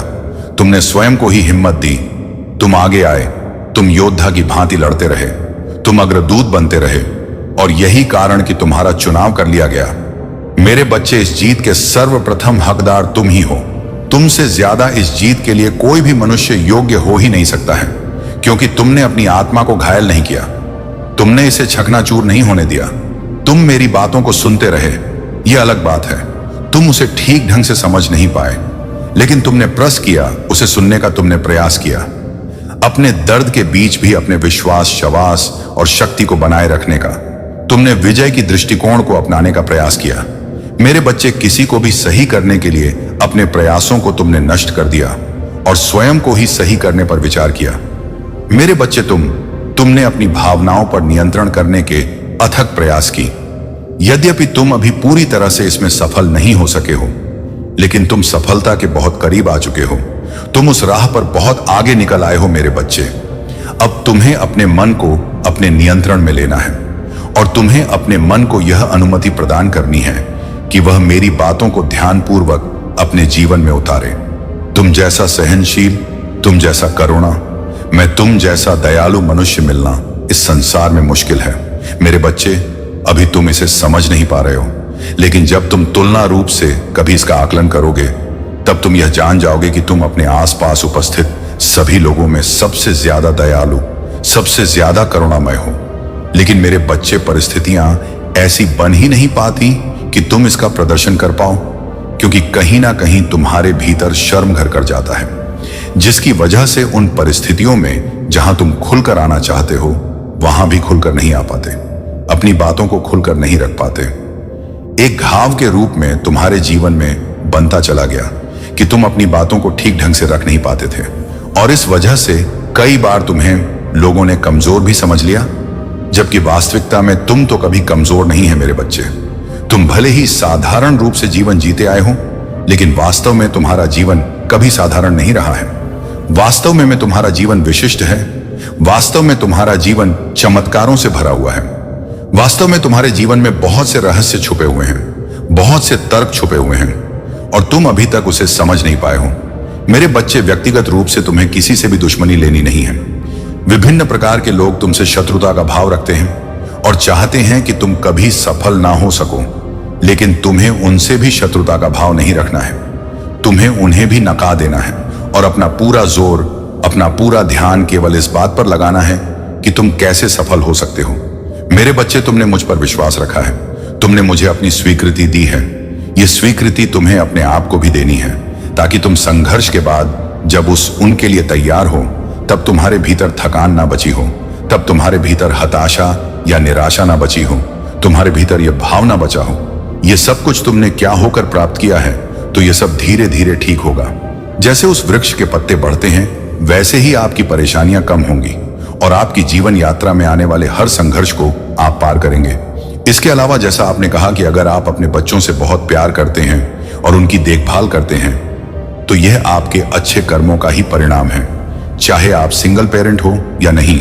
तुमने स्वयं को ही हिम्मत दी, तुम आगे आए, तुम योद्धा की भांति लड़ते रहे, तुम अग्रदूत बनते रहे और यही कारण कि तुम्हारा चुनाव कर लिया गया। मेरे बच्चे, इस जीत के सर्वप्रथम हकदार तुम ही हो। तुमसे ज्यादा इस जीत के लिए कोई भी मनुष्य योग्य हो ही नहीं सकता है, क्योंकि तुमने अपनी आत्मा को घायल नहीं किया, तुमने इसे चकनाचूर नहीं होने दिया। तुम मेरी बातों को सुनते रहे, यह अलग बात है, तुम उसे ठीक ढंग से समझ नहीं पाए, लेकिन तुमने प्रयास किया, उसे सुनने का तुमने प्रयास किया। अपने दर्द के बीच भी अपने विश्वास, शवास और शक्ति को बनाए रखने का तुमने विजय की दृष्टिकोण को अपनाने का प्रयास किया। मेरे बच्चे, किसी को भी सही करने के लिए अपने प्रयासों को तुमने नष्ट कर दिया और स्वयं को ही सही करने पर विचार किया। मेरे बच्चे, तुमने अपनी भावनाओं पर नियंत्रण करने के अथक प्रयास की। यद्यपि तुम अभी पूरी तरह से इसमें सफल नहीं हो सके हो, लेकिन तुम सफलता के बहुत करीब आ चुके हो। तुम उस राह पर बहुत आगे निकल आए हो मेरे बच्चे। अब तुम्हें अपने मन को अपने नियंत्रण में लेना है और तुम्हें अपने मन को यह अनुमति प्रदान करनी है कि वह मेरी बातों को ध्यानपूर्वक अपने जीवन में उतारे। तुम जैसा सहनशील, तुम जैसा करुणा, मैं तुम जैसा दयालु मनुष्य मिलना इस संसार में मुश्किल है। मेरे बच्चे, अभी तुम इसे समझ नहीं पा रहे हो, लेकिन जब तुम तुलना रूप से कभी इसका आकलन करोगे, तब तुम यह जान जाओगे कि तुम अपने आसपास उपस्थित सभी लोगों में सबसे ज्यादा दयालु, सबसे ज्यादा करुणामय हो। लेकिन मेरे बच्चे, परिस्थितियां ऐसी बन ही नहीं पाती कि तुम इसका प्रदर्शन कर पाओ, क्योंकि कहीं ना कहीं तुम्हारे भीतर शर्म घर कर जाता है, जिसकी वजह से उन परिस्थितियों में जहां तुम खुलकर आना चाहते हो, वहां भी खुलकर नहीं आ पाते, अपनी बातों को खुलकर नहीं रख पाते। एक घाव के रूप में तुम्हारे जीवन में बनता चला गया कि तुम अपनी बातों को ठीक ढंग से रख नहीं पाते थे और इस वजह से कई बार तुम्हें लोगों ने कमजोर भी समझ लिया, जबकि वास्तविकता में तुम तो कभी कमजोर नहीं है मेरे बच्चे। तुम भले ही साधारण रूप से जीवन जीते आए हो, लेकिन वास्तव में तुम्हारा जीवन कभी साधारण नहीं रहा है। वास्तव में तुम्हारा जीवन विशिष्ट है। वास्तव में तुम्हारा जीवन चमत्कारों से भरा हुआ है। वास्तव में तुम्हारे जीवन में बहुत से रहस्य छुपे हुए हैं, बहुत से तर्क छुपे हुए हैं और तुम अभी तक उसे समझ नहीं पाए हो। मेरे बच्चे, व्यक्तिगत रूप से तुम्हें किसी से भी दुश्मनी लेनी नहीं है। विभिन्न प्रकार के लोग तुमसे शत्रुता का भाव रखते हैं और चाहते हैं कि तुम कभी सफल ना हो सको, लेकिन तुम्हें उनसे भी शत्रुता का भाव नहीं रखना है। तुम्हें उन्हें भी नकार देना है और अपना पूरा जोर, अपना पूरा ध्यान केवल इस बात पर लगाना है कि तुम कैसे सफल हो सकते हो। मेरे बच्चे, तुमने मुझ पर विश्वास रखा है, तुमने मुझे अपनी स्वीकृति दी है। यह स्वीकृति तुम्हें अपने आप को भी देनी है, ताकि तुम संघर्ष के बाद जब उनके लिए तैयार हो, तब तुम्हारे भीतर थकान ना बची हो, तब तुम्हारे भीतर हताशा या निराशा ना बची हो, तुम्हारे भीतर यह भाव ना बचा हो। यह सब कुछ तुमने क्या होकर प्राप्त किया है, तो यह सब धीरे धीरे ठीक होगा। जैसे उस वृक्ष के पत्ते बढ़ते हैं, वैसे ही आपकी परेशानियां कम होंगी और आपकी जीवन यात्रा में आने वाले हर संघर्ष को आप पार करेंगे। इसके अलावा, जैसा आपने कहा कि अगर आप अपने बच्चों से बहुत प्यार करते हैं और उनकी देखभाल करते हैं, तो यह आपके अच्छे कर्मों का ही परिणाम है। चाहे आप सिंगल पेरेंट हो या नहीं,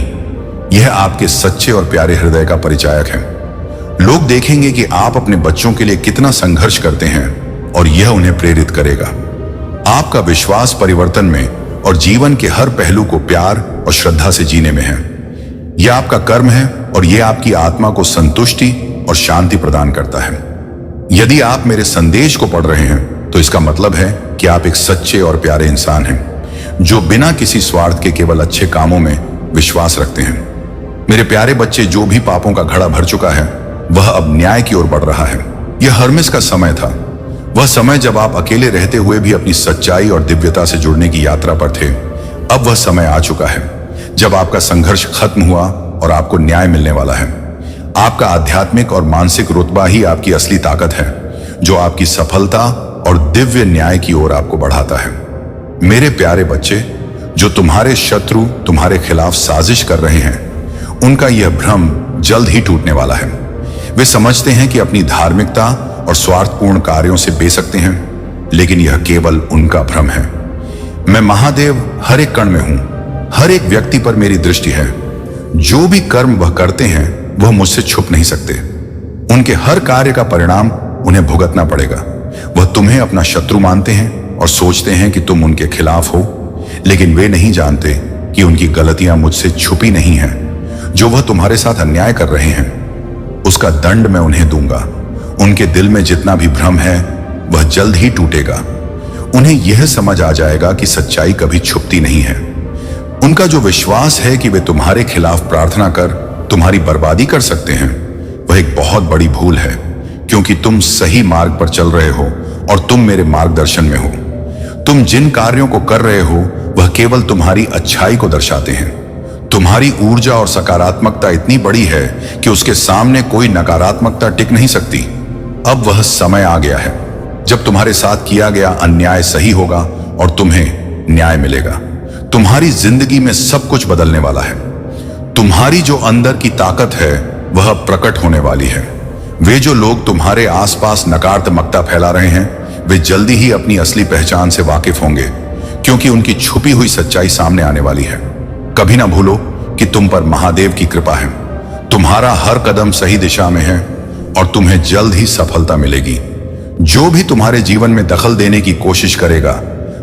यह आपके सच्चे और प्यारे हृदय का परिचायक है। लोग देखेंगे कि आप अपने बच्चों के लिए कितना संघर्ष करते हैं और यह उन्हें प्रेरित करेगा। आपका विश्वास परिवर्तन में और जीवन के हर पहलू को प्यार और श्रद्धा से जीने में है। यह आपका कर्म है और यह आपकी आत्मा को संतुष्टि और शांति प्रदान करता है। यदि आप मेरे संदेश को पढ़ रहे हैं तो इसका मतलब है कि आप एक सच्चे और प्यारे इंसान हैं जो बिना किसी स्वार्थ के केवल अच्छे कामों में विश्वास रखते हैं। मेरे प्यारे बच्चे, जो भी पापों का घड़ा भर चुका है वह अब न्याय की ओर बढ़ रहा है। यह हर्मेस का समय था, वह समय जब आप अकेले रहते हुए भी अपनी सच्चाई और दिव्यता से जुड़ने की यात्रा पर थे। अब वह समय आ चुका है जब आपका संघर्ष खत्म हुआ और आपको न्याय मिलने वाला है। आपका आध्यात्मिक और मानसिक रुतबा ही आपकी असली ताकत है जो आपकी सफलता और दिव्य न्याय की ओर आपको बढ़ाता है। मेरे प्यारे बच्चे, जो तुम्हारे शत्रु तुम्हारे खिलाफ साजिश कर रहे हैं, उनका यह भ्रम जल्द ही टूटने वाला है। वे समझते हैं कि अपनी धार्मिकता और स्वार्थपूर्ण कार्यों से बे सकते हैं, लेकिन यह केवल उनका भ्रम है। मैं महादेव हर एक कण में हूं, हर एक व्यक्ति पर मेरी दृष्टि है। जो भी कर्म वह करते हैं वह मुझसे छुप नहीं सकते। उनके हर कार्य का परिणाम उन्हें भुगतना पड़ेगा। वह तुम्हें अपना शत्रु मानते हैं और सोचते हैं कि तुम उनके खिलाफ हो, लेकिन वे नहीं जानते कि उनकी गलतियां मुझसे छुपी नहीं हैं। जो वह तुम्हारे साथ अन्याय कर रहे हैं उसका दंड मैं उन्हें दूंगा। उनके दिल में जितना भी भ्रम है वह जल्द ही टूटेगा। उन्हें यह समझ आ जाएगा कि सच्चाई कभी छुपती नहीं है। उनका जो विश्वास है कि वे तुम्हारे खिलाफ प्रार्थना कर तुम्हारी बर्बादी कर सकते हैं, वह एक बहुत बड़ी भूल है, क्योंकि तुम सही मार्ग पर चल रहे हो और तुम मेरे मार्गदर्शन में हो। तुम जिन कार्यों को कर रहे हो वह केवल तुम्हारी अच्छाई को दर्शाते हैं। तुम्हारी ऊर्जा और सकारात्मकता इतनी बड़ी है कि उसके सामने कोई नकारात्मकता टिक नहीं सकती। अब वह समय आ गया है जब तुम्हारे साथ किया गया अन्याय सही होगा और तुम्हें न्याय मिलेगा। तुम्हारी जिंदगी में सब कुछ बदलने वाला है। तुम्हारी जो अंदर की ताकत है वह प्रकट होने वाली है। वे जो लोग तुम्हारे आसपास नकारात्मकता फैला रहे हैं वे जल्दी ही अपनी असली पहचान से वाकिफ होंगे, क्योंकि उनकी छुपी हुई सच्चाई सामने आने वाली है। कभी ना भूलो कि तुम पर महादेव की कृपा है। तुम्हारा हर कदम सही दिशा में है और तुम्हें जल्द ही सफलता मिलेगी। जो भी तुम्हारे जीवन में दखल देने की कोशिश करेगा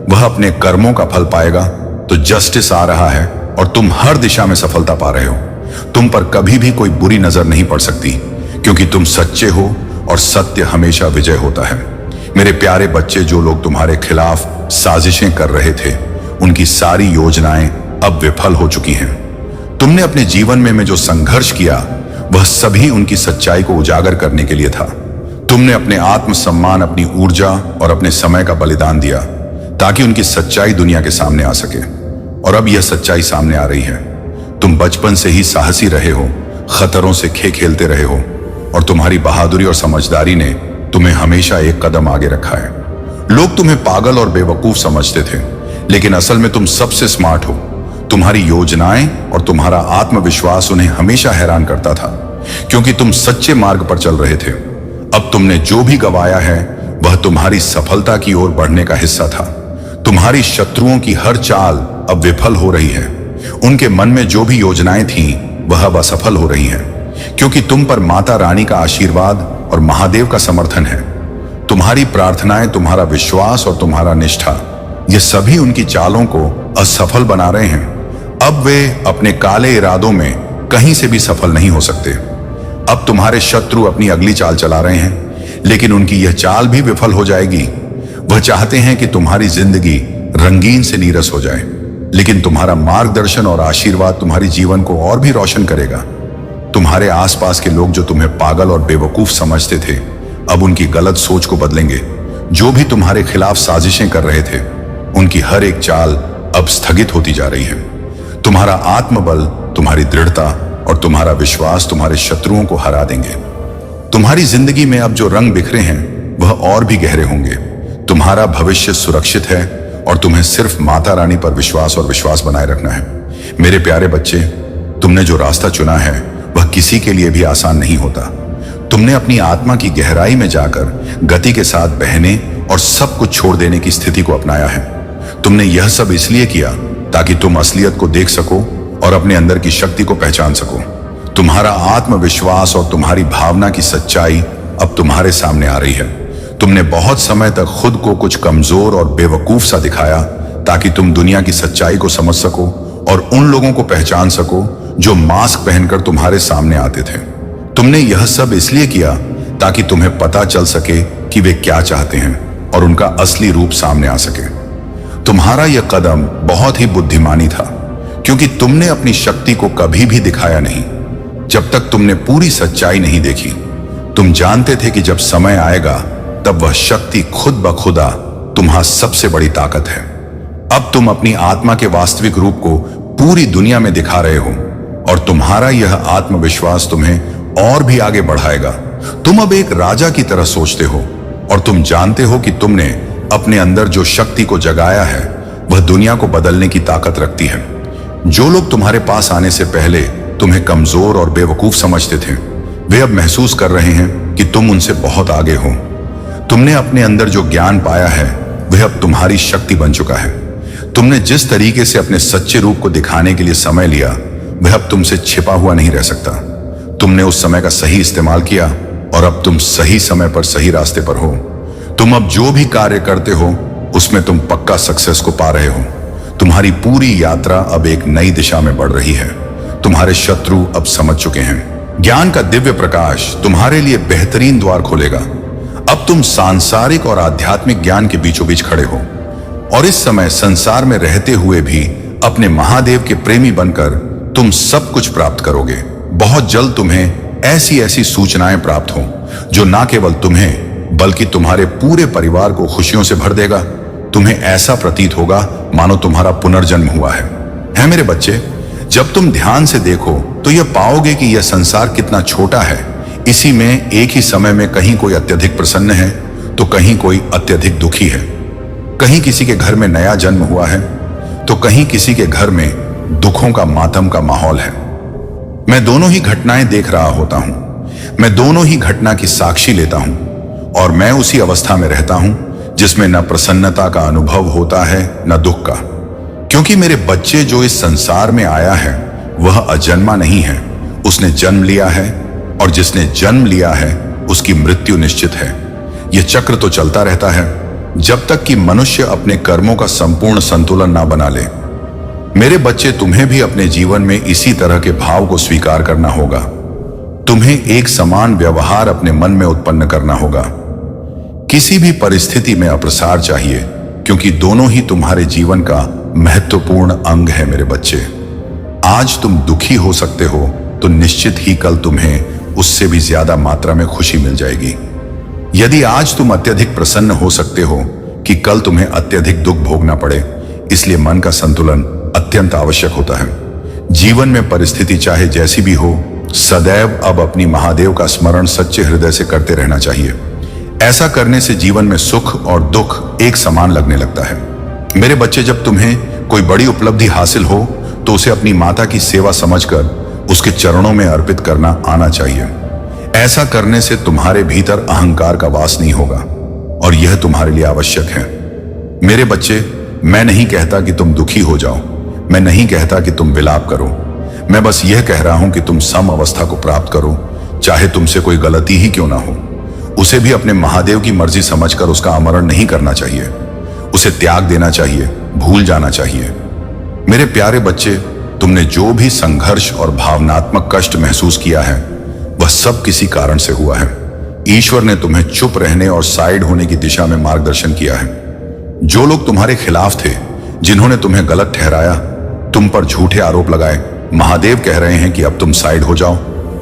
वह अपने कर्मों का फल पाएगा। तो जस्टिस आ रहा है और तुम हर दिशा में सफलता पा रहे हो। तुम पर कभी भी कोई बुरी नजर नहीं पड़ सकती, क्योंकि तुम सच्चे हो और सत्य हमेशा विजय होता है। मेरे प्यारे बच्चे, जो लोग तुम्हारे खिलाफ साजिशें कर रहे थे उनकी सारी योजनाएं अब विफल हो चुकी हैं। तुमने अपने जीवन में जो संघर्ष किया वह सभी उनकी सच्चाई को उजागर करने के लिए था। तुमने अपने आत्मसम्मान, अपनी ऊर्जा और अपने समय का बलिदान दिया ताकि उनकी सच्चाई दुनिया के सामने आ सके। और अब यह सच्चाई सामने आ रही है। तुम बचपन से ही साहसी रहे हो, खतरों से खेलते रहे हो और तुम्हारी बहादुरी और समझदारी ने तुम्हें हमेशा एक कदम आगे रखा है। लोग तुम्हें पागल और बेवकूफ समझते थे, लेकिन असल में तुम सबसे स्मार्ट हो। तुम्हारी योजनाएं और तुम्हारा आत्मविश्वास उन्हें हमेशा हैरान करता था, क्योंकि तुम सच्चे मार्ग पर चल रहे थे। अब तुमने जो भी गवाया है वह तुम्हारी सफलता की ओर बढ़ने का हिस्सा था। तुम्हारी शत्रुओं की हर चाल अब विफल हो रही है। उनके मन में जो भी योजनाएं थीं वह अब असफल हो रही हैं, क्योंकि तुम पर माता रानी का आशीर्वाद और महादेव का समर्थन है। तुम्हारी प्रार्थनाएं, तुम्हारा विश्वास और तुम्हारा निष्ठा, ये सभी उनकी चालों को असफल बना रहे हैं। अब वे अपने काले इरादों में कहीं से भी सफल नहीं हो सकते। अब तुम्हारे शत्रु अपनी अगली चाल चला रहे हैं, लेकिन उनकी यह चाल भी विफल हो जाएगी। वह चाहते हैं कि तुम्हारी जिंदगी रंगीन से नीरस हो जाए, लेकिन तुम्हारा मार्गदर्शन और आशीर्वाद तुम्हारी जीवन को और भी रोशन करेगा। तुम्हारे आसपास के लोग जो तुम्हें पागल और बेवकूफ समझते थे, अब उनकी गलत सोच को बदलेंगे। जो भी तुम्हारे खिलाफ साजिशें कर रहे थे, उनकी हर एक चाल अब स्थगित होती जा रही है। तुम्हारा आत्मबल, तुम्हारी दृढ़ता और तुम्हारा विश्वास तुम्हारे शत्रुओं को हरा देंगे। तुम्हारी जिंदगी में अब जो रंग बिखरे हैं वह और भी गहरे होंगे। तुम्हारा भविष्य सुरक्षित है और तुम्हें सिर्फ माता रानी पर विश्वास और विश्वास बनाए रखना है। मेरे प्यारे बच्चे, तुमने जो रास्ता चुना है वह किसी के लिए भी आसान नहीं होता। तुमने अपनी आत्मा की गहराई में जाकर गति के साथ बहने और सब कुछ छोड़ देने की स्थिति को अपनाया है। तुमने यह सब इसलिए किया ताकि तुम असलियत को देख सको और अपने अंदर की शक्ति को पहचान सको। तुम्हारा आत्मविश्वास और तुम्हारी भावना की सच्चाई अब तुम्हारे सामने आ रही है। तुमने बहुत समय तक खुद को कुछ कमजोर और बेवकूफ सा दिखाया ताकि तुम दुनिया की सच्चाई को समझ सको और उन लोगों को पहचान सको जो मास्क पहनकर तुम्हारे सामने आते थे। तुमने यह सब इसलिए किया ताकि तुम्हें पता चल सके कि वे क्या चाहते हैं और उनका असली रूप सामने आ सके। तुम्हारा यह कदम बहुत ही बुद्धिमानी था, क्योंकि तुमने अपनी शक्ति को कभी भी दिखाया नहीं जब तक तुमने पूरी सच्चाई नहीं देखी। तुम जानते थे कि जब समय आएगा तब वह शक्ति खुद ब खुदा तुम्हारी सबसे बड़ी ताकत है। अब तुम अपनी आत्मा के वास्तविक रूप को पूरी दुनिया में दिखा रहे हो और तुम्हारा यह आत्मविश्वास तुम्हें और भी आगे बढ़ाएगा। तुम अब एक राजा की तरह सोचते हो और तुम जानते हो कि तुमने अपने अंदर जो शक्ति को जगाया है वह दुनिया को बदलने की ताकत रखती है। जो लोग तुम्हारे पास आने से पहले तुम्हें कमजोर और बेवकूफ समझते थे, वे अब महसूस कर रहे हैं कि तुम उनसे बहुत आगे हो। तुमने अपने अंदर जो ज्ञान पाया है वह अब तुम्हारी शक्ति बन चुका है। तुमने जिस तरीके से अपने सच्चे रूप को दिखाने के लिए समय लिया वह अब तुमसे छिपा हुआ नहीं रह सकता। तुमने उस समय का सही इस्तेमाल किया और अब तुम सही समय पर सही रास्ते पर हो। तुम अब जो भी कार्य करते हो उसमें तुम पक्का सक्सेस को पा रहे हो। तुम्हारी पूरी यात्रा अब एक नई दिशा में बढ़ रही है। तुम्हारे शत्रु अब समझ चुके हैं। ज्ञान का दिव्य प्रकाश तुम्हारे लिए बेहतरीन द्वार खोलेगा। अब तुम सांसारिक और आध्यात्मिक ज्ञान के बीचों बीच खड़े हो और इस समय संसार में रहते हुए भी अपने महादेव के प्रेमी बनकर तुम सब कुछ प्राप्त करोगे। बहुत जल्द तुम्हें ऐसी ऐसी सूचनाएं प्राप्त हो जो ना केवल तुम्हें बल्कि तुम्हारे पूरे परिवार को खुशियों से भर देगा। तुम्हें ऐसा प्रतीत होगा मानो तुम्हारा पुनर्जन्म हुआ है मेरे बच्चे। जब तुम ध्यान से देखो तो यह पाओगे कि यह संसार कितना छोटा है। इसी में एक ही समय में कहीं कोई अत्यधिक प्रसन्न है तो कहीं कोई अत्यधिक दुखी है। कहीं किसी के घर में नया जन्म हुआ है तो कहीं किसी के घर में दुखों का मातम का माहौल है। मैं दोनों ही घटनाएं देख रहा होता हूं। मैं दोनों ही घटना की साक्षी लेता हूं और मैं उसी अवस्था में रहता हूं जिसमें न प्रसन्नता का अनुभव होता है न दुख का, क्योंकि मेरे बच्चे जो इस संसार में आया है वह अजन्मा नहीं है। उसने जन्म लिया है और जिसने जन्म लिया है उसकी मृत्यु निश्चित है। यह चक्र तो चलता रहता है जब तक कि मनुष्य अपने कर्मों का संपूर्ण संतुलन ना बना ले। मेरे बच्चे, तुम्हें भी अपने जीवन में इसी तरह के भाव को स्वीकार करना होगा। तुम्हें एक समान व्यवहार अपने मन में उत्पन्न करना होगा। किसी भी परिस्थिति में अप्रसार चाहिए, क्योंकि दोनों ही तुम्हारे जीवन का महत्वपूर्ण अंग है मेरे बच्चे। आज तुम दुखी हो सकते हो तो निश्चित ही कल तुम्हें उससे भी ज्यादा मात्रा में खुशी मिल जाएगी। यदि आज तुम अत्यधिक प्रसन्न हो सकते हो कि कल तुम्हें अत्यधिक दुख भोगना पड़े, इसलिए मन का संतुलन अत्यंत आवश्यक होता है। जीवन में परिस्थिति चाहे जैसी भी हो, सदैव अब अपनी महादेव का स्मरण सच्चे हृदय से करते रहना चाहिए। ऐसा करने से जीवन में सुख और दुख एक समान लगने लगता है। मेरे बच्चे, जब तुम्हें कोई बड़ी उपलब्धि हासिल हो तो उसे अपनी माता की सेवा समझकर उसके चरणों में अर्पित करना आना चाहिए। ऐसा करने से तुम्हारे भीतर अहंकार का वास नहीं होगा और यह तुम्हारे लिए आवश्यक है। मेरे बच्चे, मैं नहीं कहता कि तुम दुखी हो जाओ, मैं नहीं कहता कि तुम विलाप करो। मैं बस यह कह रहा हूं कि तुम सम अवस्था को प्राप्त करो, चाहे तुमसे कोई गलती ही क्यों ना हो। उसे भी अपने महादेव की मर्जी समझकर उसका आमरण नहीं करना चाहिए। उसे त्याग देना चाहिए, भूल जाना चाहिए। मेरे प्यारे बच्चे, तुमने जो भी संघर्ष और भावनात्मक कष्ट महसूस किया है वह सब किसी कारण से हुआ है। ईश्वर ने तुम्हें चुप रहने और साइड होने की दिशा में मार्गदर्शन किया है। जो लोग तुम्हारे खिलाफ थे, जिन्होंने तुम्हें गलत ठहराया, तुम पर झूठे आरोप लगाए, महादेव कह रहे हैं कि अब तुम साइड हो जाओ,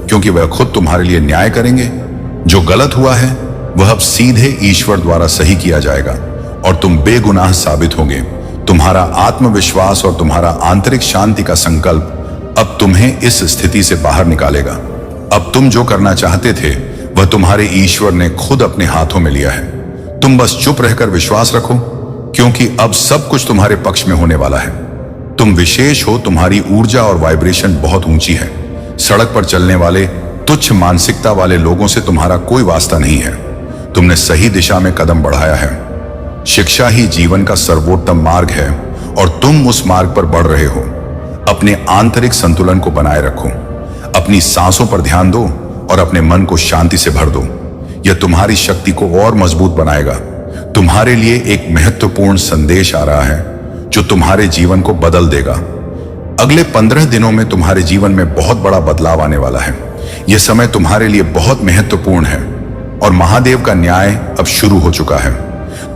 क्योंकि वह खुद तुम्हारे लिए न्याय करेंगे। जो गलत हुआ है वह अब सीधे ईश्वर द्वारा सही किया जाएगा और तुम बेगुनाह साबित होंगे। तुम्हारा आत्मविश्वास और तुम्हारा आंतरिक शांति का संकल्प अब तुम्हें इस स्थिति से बाहर निकालेगा। अब तुम जो करना चाहते थे वह तुम्हारे ईश्वर ने खुद अपने हाथों में लिया है। तुम बस चुप रहकर विश्वास रखो, क्योंकि अब सब कुछ तुम्हारे पक्ष में होने वाला है। तुम विशेष हो, तुम्हारी ऊर्जा और वाइब्रेशन बहुत ऊंची है। सड़क पर चलने वाले तुच्छ मानसिकता वाले लोगों से तुम्हारा कोई वास्ता नहीं है। तुमने सही दिशा में कदम बढ़ाया है। शिक्षा ही जीवन का सर्वोत्तम मार्ग है और तुम उस मार्ग पर बढ़ रहे हो। अपने आंतरिक संतुलन को बनाए रखो। अपनी सांसों पर ध्यान दो और अपने मन को शांति से भर दो। यह तुम्हारी शक्ति को और मजबूत बनाएगा। तुम्हारे लिए एक महत्वपूर्ण संदेश आ रहा है जो तुम्हारे जीवन को बदल देगा। अगले 15 दिनों में तुम्हारे जीवन में बहुत बड़ा बदलाव आने वाला है। यह समय तुम्हारे लिए बहुत महत्वपूर्ण है और महादेव का न्याय अब शुरू हो चुका है।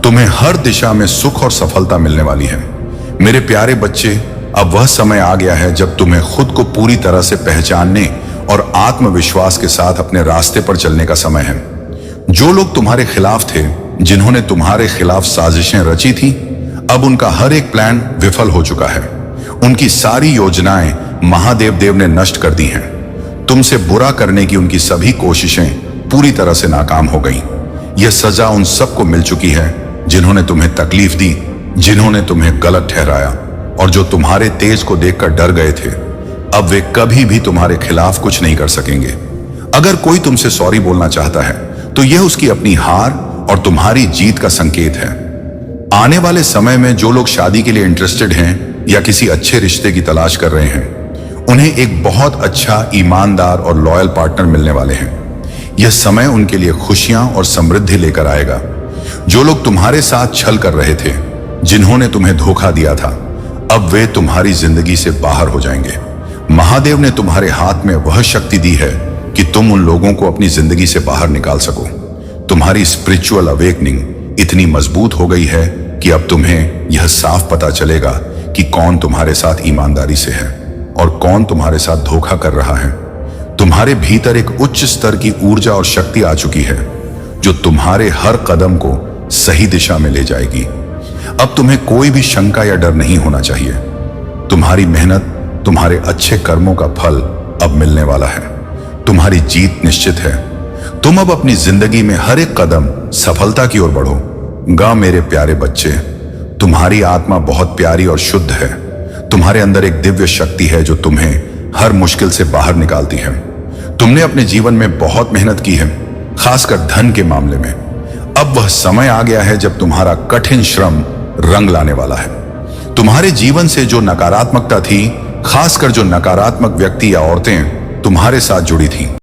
तुम्हें हर दिशा में सुख और सफलता मिलने वाली है। मेरे प्यारे बच्चे, अब वह समय आ गया है जब तुम्हें खुद को पूरी तरह से पहचानने और आत्मविश्वास के साथ अपने रास्ते पर चलने का समय है। जो लोग तुम्हारे खिलाफ थे, जिन्होंने तुम्हारे खिलाफ साजिशें रची थी, अब उनका हर एक प्लान विफल हो चुका है। उनकी सारी योजनाएं महादेव देव ने नष्ट कर दी हैं। तुमसे बुरा करने की उनकी सभी कोशिशें पूरी तरह से नाकाम हो गईं। यह सजा उन सबको मिल चुकी है जिन्होंने तुम्हें तकलीफ दी, जिन्होंने तुम्हें गलत ठहराया और जो तुम्हारे तेज को देखकर डर गए थे। अब वे कभी भी तुम्हारे खिलाफ कुछ नहीं कर सकेंगे। अगर कोई तुमसे सॉरी बोलना चाहता है तो यह उसकी अपनी हार और तुम्हारी जीत का संकेत है। आने वाले समय में जो लोग शादी के लिए इंटरेस्टेड हैं या किसी अच्छे रिश्ते की तलाश कर रहे हैं, उन्हें एक बहुत अच्छा, ईमानदार और लॉयल पार्टनर मिलने वाले हैं। यह समय उनके लिए खुशियां और समृद्धि लेकर आएगा। जो लोग तुम्हारे साथ छल कर रहे थे, जिन्होंने तुम्हें धोखा दिया था, अब वे तुम्हारी जिंदगी से बाहर हो जाएंगे। महादेव ने तुम्हारे हाथ में वह शक्ति दी है कि तुम उन लोगों को अपनी जिंदगी से बाहर निकाल सको। तुम्हारी स्पिरिचुअल अवेकनिंग इतनी मजबूत हो गई है कि अब तुम्हें यह साफ पता चलेगा कि कौन तुम्हारे साथ ईमानदारी से है और कौन तुम्हारे साथ धोखा कर रहा है। तुम्हारे भीतर एक उच्च स्तर की ऊर्जा और शक्ति आ चुकी है जो तुम्हारे हर कदम को सही दिशा में ले जाएगी। अब तुम्हें कोई भी शंका या डर नहीं होना चाहिए। तुम्हारी मेहनत, तुम्हारे अच्छे कर्मों का फल अब मिलने वाला है। तुम्हारी जीत निश्चित है। तुम अब अपनी जिंदगी में हर एक कदम सफलता की ओर बढ़ो। मेरे प्यारे बच्चे, तुम्हारी आत्मा बहुत प्यारी और शुद्ध है। तुम्हारे अंदर एक दिव्य शक्ति है जो तुम्हें हर मुश्किल से बाहर निकालती है। तुमने अपने जीवन में बहुत मेहनत की है, खासकर धन के मामले में। अब वह समय आ गया है जब तुम्हारा कठिन श्रम रंग लाने वाला है। तुम्हारे जीवन से जो नकारात्मकता थी, खासकर जो नकारात्मक व्यक्ति या औरतें तुम्हारे साथ जुड़ी थीं,